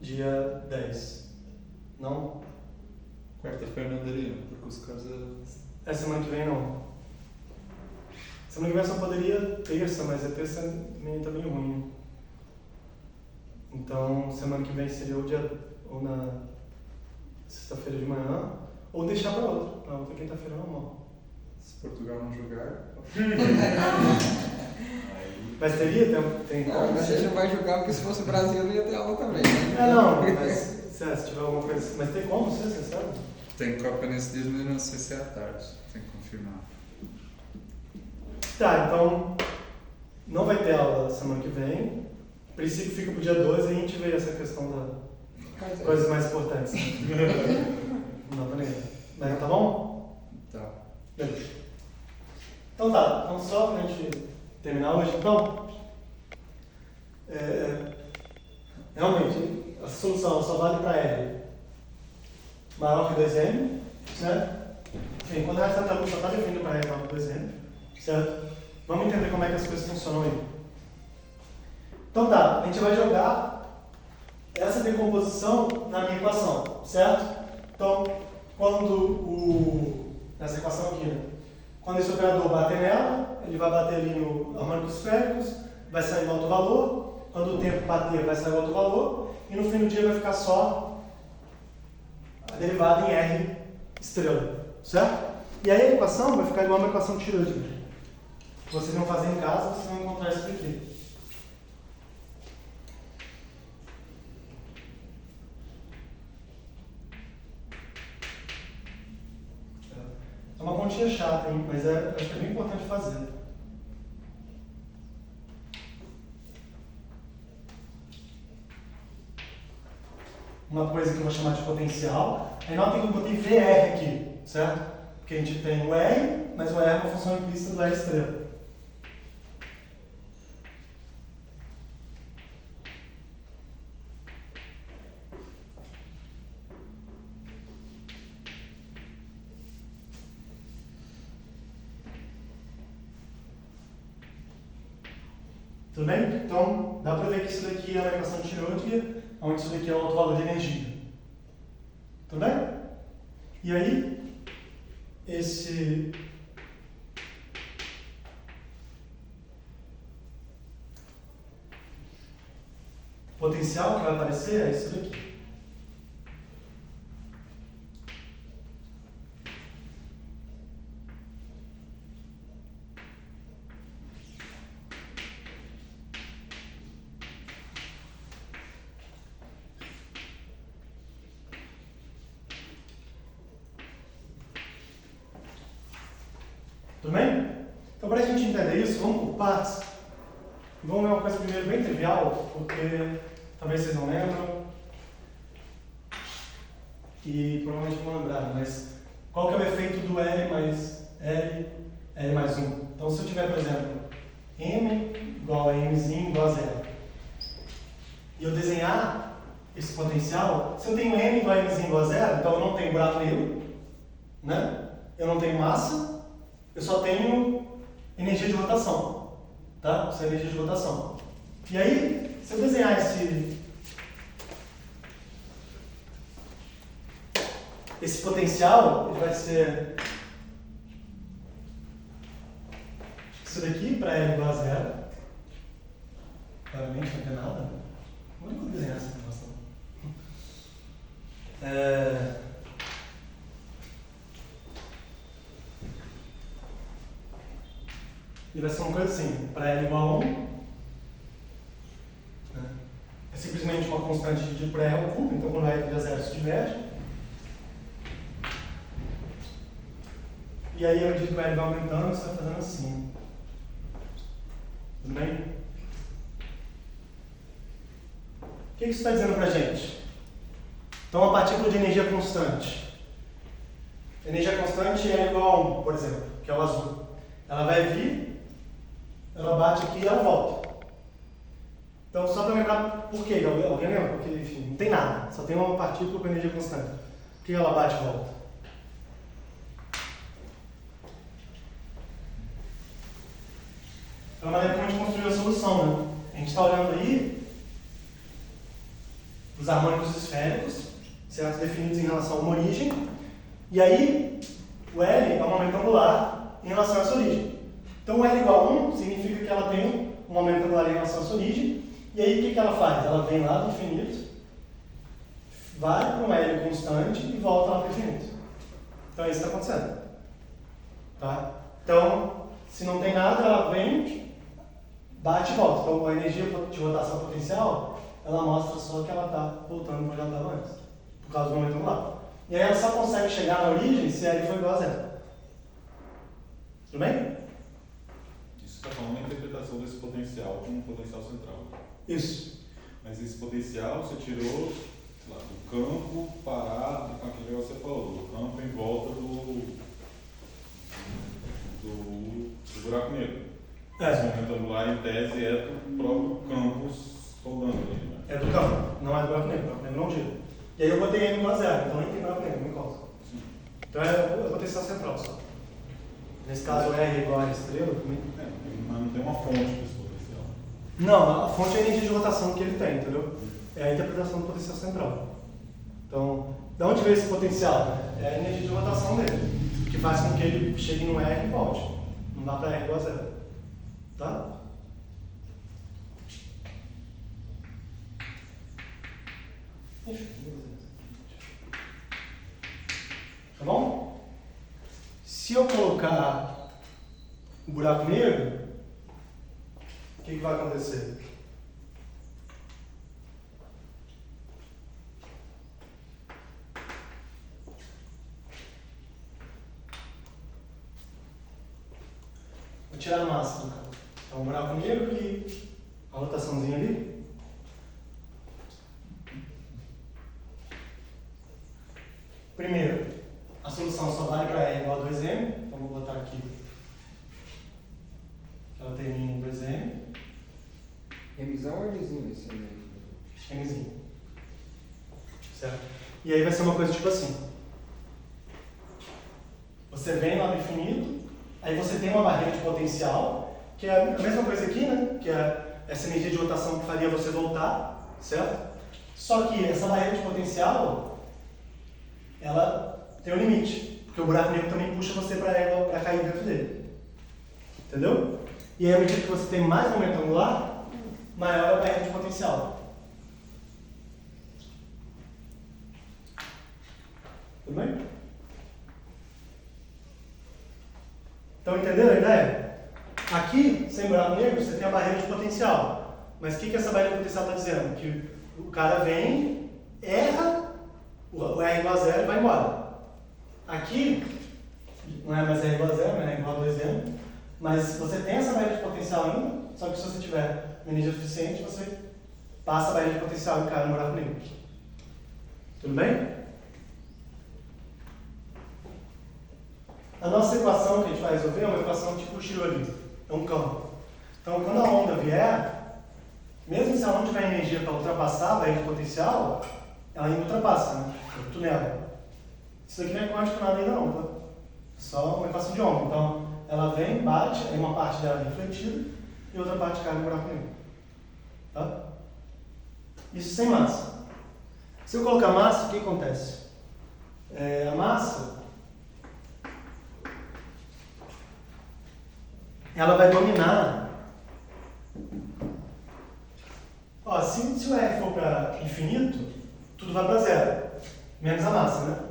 dia 10. Não? Quarta-feira não daria, porque os caras... Semana que vem não. Semana que vem eu só poderia terça, mas a terça também tá meio ruim. Então, semana que vem seria ou na sexta-feira de manhã, ou deixar para outra. Na outra quinta-feira normal. Se Portugal não jogar... Mas teria? Tem Não, a gente não vai jogar porque se fosse o Brasil não ia ter aula também, né? Não, mas se tiver alguma coisa assim. Mas tem como, você sabe? Tem Copa nesse dia, mas não sei se é à tarde. Tem que confirmar. Tá, então não vai ter aula semana que vem. O princípio fica pro dia 12 e a gente vê essa questão das coisas mais importantes. Não dá pra negar. Mas tá bom? Tá. Beleza. Então tá, então só pra gente terminar hoje, então. Realmente, a solução só vale para R maior que 2M, certo? Enfim, quando a resta só está definindo para R maior que 2M, certo? Vamos entender como é que as coisas funcionam aí. Então tá, a gente vai jogar essa decomposição na minha equação, certo? Então, nessa equação aqui, né? Quando esse operador bater nela, ele vai bater ali no harmônicos esféricos, vai sair um alto valor. Quando o tempo bater, vai sair outro valor. E no fim do dia vai ficar só a derivada em R estrela, certo? E aí a equação vai ficar igual a uma equação de Schrödinger. Vocês vão fazer em casa, vocês vão encontrar isso aqui. É uma continha chata, hein? Mas acho que é bem importante fazer. Uma coisa que eu vou chamar de potencial. Aí nota que eu botei VR aqui, certo? Porque a gente tem o R, mas o R é uma função implícita do R estrela. Tudo bem? Então, dá para ver que isso daqui é uma equação de Schrödinger, onde isso daqui é o alto valor de energia. Tudo bem? E aí, esse potencial que vai aparecer é isso daqui. Tudo bem? Então, para a gente entender isso, vamos por partes. Vamos ver uma coisa primeiro bem trivial, porque talvez vocês não lembram. E provavelmente não lembraram, mas qual que é o efeito do L mais 1? Então, se eu tiver, por exemplo, M igual a Mzinho igual a zero, e eu desenhar esse potencial, se eu tenho M igual a Mzinho igual a zero, então eu não tenho buraco negro, né? Eu não tenho massa, eu só tenho energia de rotação, tá? Isso é energia de rotação. E aí, se eu desenhar esse potencial, ele vai ser isso daqui para L igual a zero. Claramente não tem nada. Como é que eu vou desenhar essa informação? E vai ser uma coisa assim, para L igual a 1, né? É simplesmente uma constante dividida por R ao cubo, então quando R igual a zero se diverte. E aí, à medida que o L vai aumentando, você vai fazendo assim. Tudo bem? O que isso está dizendo para a gente? Então, uma partícula de energia constante. Energia constante é igual a 1, por exemplo, que é o azul. Ela vai vir, ela bate aqui e ela volta. Então, só para lembrar por quê? Alguém lembra? Porque, enfim, não tem nada. Só tem uma partícula com energia constante. Por que ela bate e volta? É uma maneira como a gente construiu a solução, né? A gente está olhando aí os harmônicos esféricos, certo? Definidos em relação a uma origem. E aí, o L é um momento angular em relação a essa origem. Então, o L igual a 1 significa que ela tem um momento angular em relação a essa origem. E aí, o que ela faz? Ela vem lá do infinito, vai para um L constante e volta lá para o infinito. Então, é isso que está acontecendo. Tá? Então, se não tem nada, ela vem, bate e volta. Então, a energia de rotação potencial, ela mostra só que ela está voltando para onde ela estava antes, por causa do momento angular. E aí ela só consegue chegar na origem se L for igual a zero. Tudo bem? Isso está falando da interpretação desse potencial como um potencial central. Isso. Mas esse potencial você tirou, sei lá, do campo parado, com aquele negócio que você falou, do campo em volta do buraco negro. Esse momento angular, em tese, é do próprio campo soldando ali, né? É do campo, não é do buraco negro. O buraco negro não gira. E aí eu botei M igual a zero, então nem tem buraco negro, nem causa. Então é o potencial central só. Nesse caso, R igual a estrela também. Mas não tem uma fonte desse potencial. Não, a fonte é a energia de rotação que ele tem, entendeu? É a interpretação do potencial central. Então, de onde veio esse potencial? É a energia de rotação dele, que faz com que ele chegue no R e volte. Não dá para R igual a zero. Tá? Tá bom? Se eu colocar o buraco negro, o que vai acontecer? Vou tirar a massa do campo. Então, o buraco negro e a rotaçãozinha ali. Primeiro, a solução só vale para R igual a 2M. Então, vou botar aqui que ela termina em 2M. Mzão ou Mzinho esse aí? Mzinho. Certo? E aí vai ser uma coisa tipo assim. Você vem lá do infinito, aí você tem uma barreira de potencial, que é a mesma coisa aqui, né? Que é essa energia de rotação que faria você voltar, certo? Só que essa barreira de potencial, ela tem um limite, porque o buraco negro também puxa você para cair dentro dele. Entendeu? E aí, à medida que você tem mais momento angular, maior é a barreira de potencial. Tudo bem? Então, entenderam a ideia? Aqui, sem buraco negro, você tem a barreira de potencial. Mas o que essa barreira de potencial está dizendo? Que o cara vem, erra, o R igual a 0 e vai embora. Aqui, não é mais R igual a 0, é R igual a 2M. Mas você tem essa barreira de potencial ainda, só que se você tiver energia suficiente, você passa a barreira de potencial e cai no buraco negro. Tudo bem? A nossa equação que a gente vai resolver é uma equação tipo Schrödinger, é um campo. Então, quando a onda vier, mesmo se ela não tiver energia para ultrapassar a barreira de potencial, ela ainda ultrapassa, né? Tunela. Isso aqui não é quântico nada ainda não, tá? É só uma equação de onda. Então, ela vem, bate, aí uma parte dela é refletida e outra parte cai no buraco negro. Tá? Isso sem massa. Se eu colocar massa, o que acontece? A massa, ela vai dominar. Ó, se o R for para infinito, tudo vai para zero, menos a massa, né?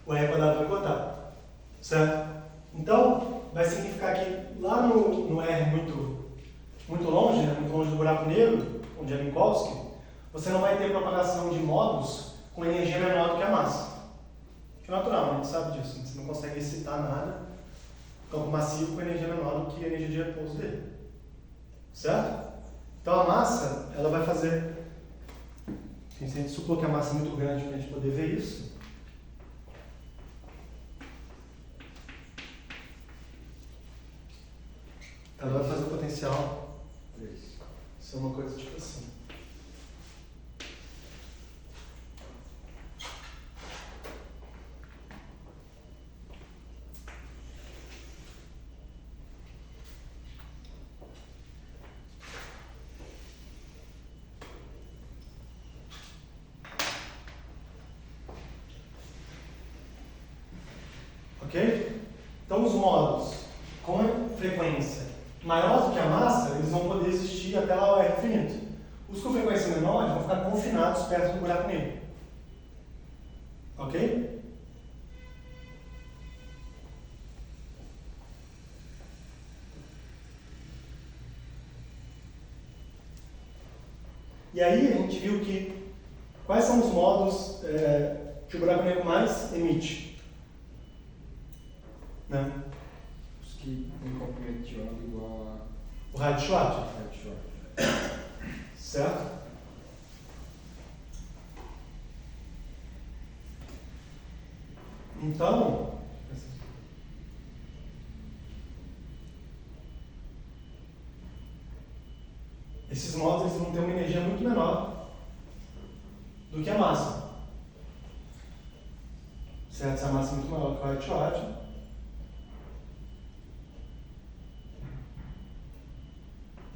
O R quadrado vai cortar, certo? Então, vai significar que lá no R muito longe, né? Muito longe do buraco negro, onde é Minkowski, você não vai ter propagação de modos com energia menor do que a massa. Que é natural, a gente sabe disso. Você não consegue excitar nada, campo massivo com energia menor do que a energia de repouso dele. Certo? Então a massa, ela vai fazer... Se a gente supor que a massa é muito grande para a gente poder ver isso, ela vai fazer o potencial. Isso é uma coisa tipo assim. Ok? Então os modos com frequência maior do que a massa, eles vão poder existir até lá o R infinito. Os com frequência menor vão ficar confinados perto do buraco negro. Ok? E aí a gente viu que quais são os modos que o buraco negro mais emite. Né? Os que têm comprimento de onda igual O raio de Schwarz. a raio de Schwarz. Certo? Então, esses modos eles vão ter uma energia muito menor do que a massa. Certo? Essa massa é muito maior que o raio de Schwarz.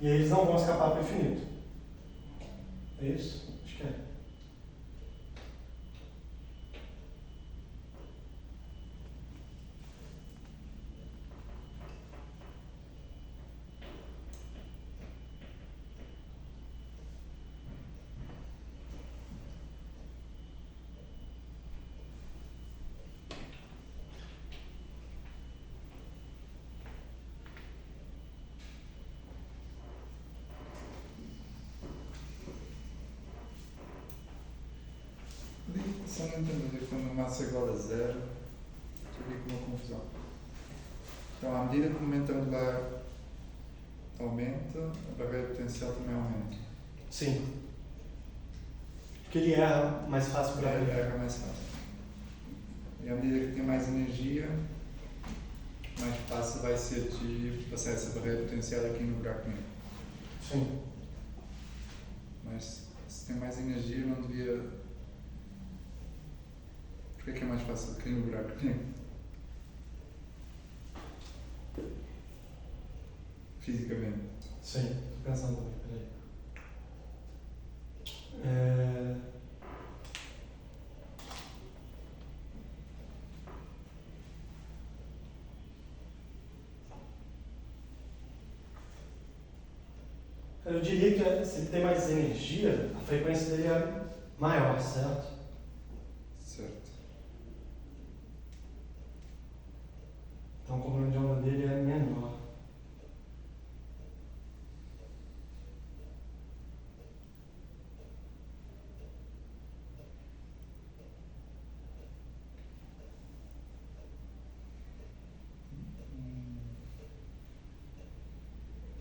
E aí eles não vão escapar para o infinito. É isso? Acho que é. Só não entendo, quando a massa é igual a zero, fica com uma confusão. Então, à medida que o momento angular aumenta, a barreira potencial também aumenta. Sim. Porque ele erra mais fácil para ele. Erra mais fácil. E à medida que tem mais energia, mais fácil vai ser de passar essa barreira potencial aqui no buraco negro. Sim. Mas se tem mais energia, não devia... Por que é mais fácil cair no buraco negro? Fisicamente. Sim. Estou pensando também. Peraí. Eu diria que se ele tem mais energia, a frequência dele é maior, certo? Certo. Então o comprimento de onda dele é menor.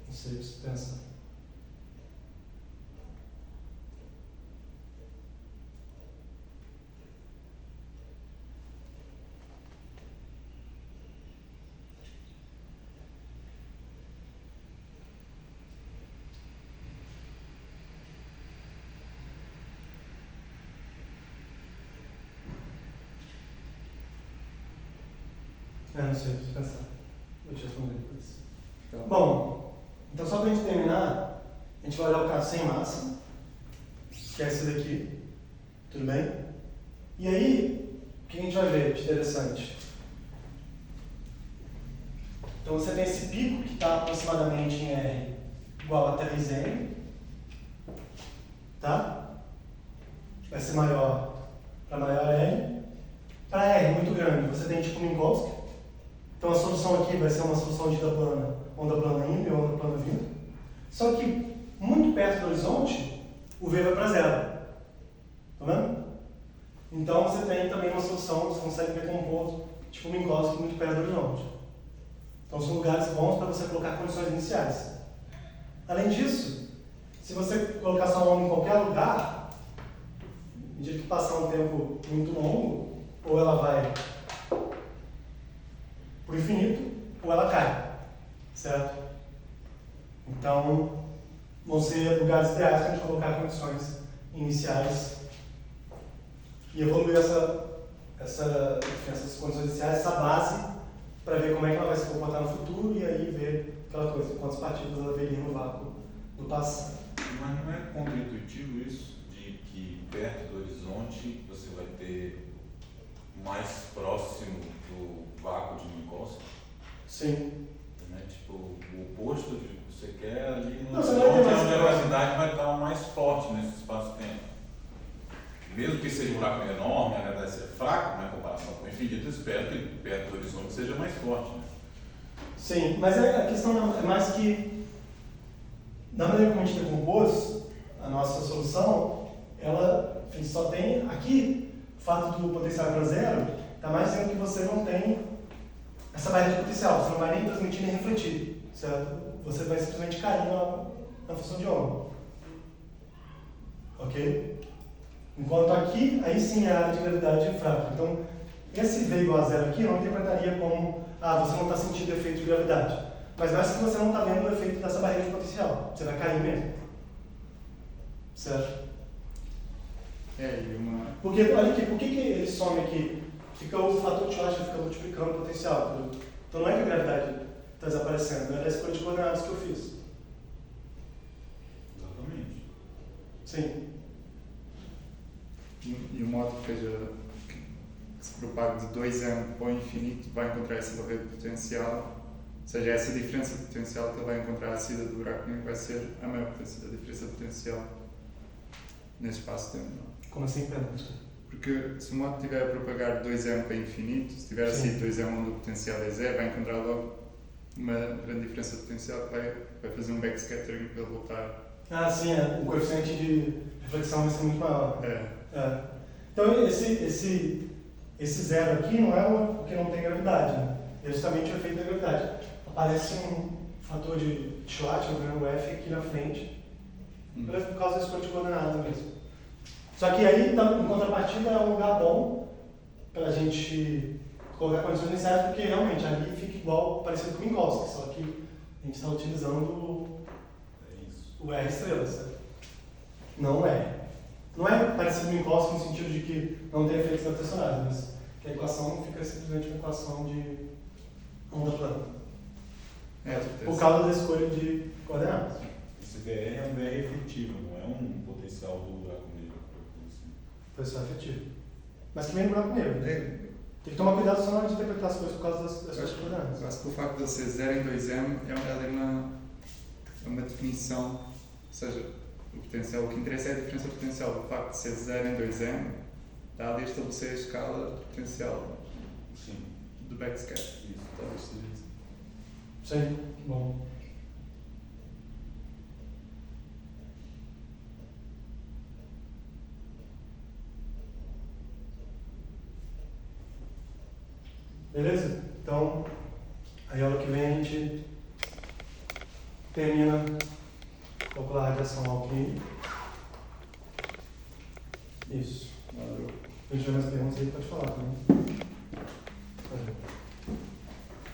Não sei o que você pensa. Não sei o que você pensar. Vou te responder depois. Tá. Bom, então só para a gente terminar, a gente vai olhar o caso sem massa, que é esse daqui, tudo bem? E aí, o que a gente vai ver de interessante? Então você tem esse pico que está aproximadamente em R igual a 3M, tá? Vai ser maior para maior R. Para R muito grande, você tem tipo Minkowski. Então a solução aqui vai ser uma solução de onda plana indo e onda plana vindo. Só que muito perto do horizonte, o V vai para zero. Tá vendo? Então você tem também uma solução, você consegue decompor tipo Minkowski muito perto do horizonte. Então são lugares bons para você colocar condições iniciais. Além disso, se você colocar sua onda em qualquer lugar, à medida que passar um tempo muito longo, ou ela vai para o infinito, ou ela cai, certo? Então, vão ser lugares ideais para a gente colocar condições iniciais e evoluir essas condições iniciais, essa base, para ver como é que ela vai se comportar no futuro e aí ver aquela coisa, quantas partículas ela veria no vácuo do passado. Mas não é contra-intuitivo isso, de que perto do horizonte você vai ter mais próximo do vácuo de Minkowski? Sim. Né? Tipo, o oposto de que você quer ali no Não, você vai ter horizonte, mais onde a gravidade vai estar mais forte nesse espaço-tempo. Mesmo que seja um buraco enorme, a gravidade seja fraca, na comparação com o infinito, eu espero que perto do horizonte seja mais forte. Né? Sim, mas a questão é mais que, da maneira como a gente decompôs a nossa solução, ela só tem aqui, o fato do potencial para zero, está mais dizendo que você não tem essa barreira de potencial, você não vai nem transmitir nem refletir, certo? Você vai simplesmente cair na função de onda. Ok? Enquanto aqui, aí sim é a área de gravidade fraca. Então, esse V igual a zero aqui eu não interpretaria como você não está sentindo o efeito de gravidade. Mas mais que você não está vendo o efeito dessa barreira de potencial. Você vai cair mesmo. Certo? Porque, olha aqui, por que ele some aqui? Fica o fator de Schwarzschild, fica multiplicando o potencial. Então não é que a gravidade está desaparecendo, é a escolha de coordenadas que eu fiz. Exatamente. Sim. E o modo que se propaga de 2m para o infinito vai encontrar essa barreira de potencial, ou seja, essa diferença de potencial que ele vai encontrar a saída do buraco negro vai ser a maior potência da diferença de potencial nesse espaço-tempo. Como assim, pergunta? Porque se o modo estiver a propagar de 2m para infinito, se tiver assim 2m onde o potencial é zero, vai encontrar logo uma grande diferença de potencial que vai fazer um backscattering para ele voltar. Sim, o coeficiente de reflexão vai ser muito maior. É. Então esse zero aqui não é porque não tem gravidade, né? É justamente o efeito da gravidade. Aparece um fator de Schwarzschild, o F aqui na frente, por causa da escolha de coordenada mesmo. Só que aí, em contrapartida, é um lugar bom para a gente colocar condições iniciais, porque realmente ali fica igual, parecido com o Minkowski, só que a gente está utilizando o R estrela, certo? Não é. Não é parecido com o Minkowski no sentido de que não tem efeitos gravitacionais, mas que a equação fica simplesmente uma equação de onda plana. Por causa da escolha de coordenadas. Isso esse VR é um VR efetivo, não é um potencial do buraco negro. Assim. Potencial efetivo. Mas que vem do buraco negro. Tem que tomar cuidado só na hora de interpretar as coisas por causa das suas coordenadas. Eu acho que o facto de ele ser 0 em 2M é uma definição, ou seja, o potencial, o que interessa é a diferença potencial. O facto de ser 0 em 2M está ali a estabelecer a escala potencial Sim. do backscatter. Isso. Talvez seja isso. Sim, bom. Beleza? Então, aí a aula que vem a gente termina calcular a radiação alquímica. Isso. Valeu. Se tiver mais perguntas aí, pode falar também.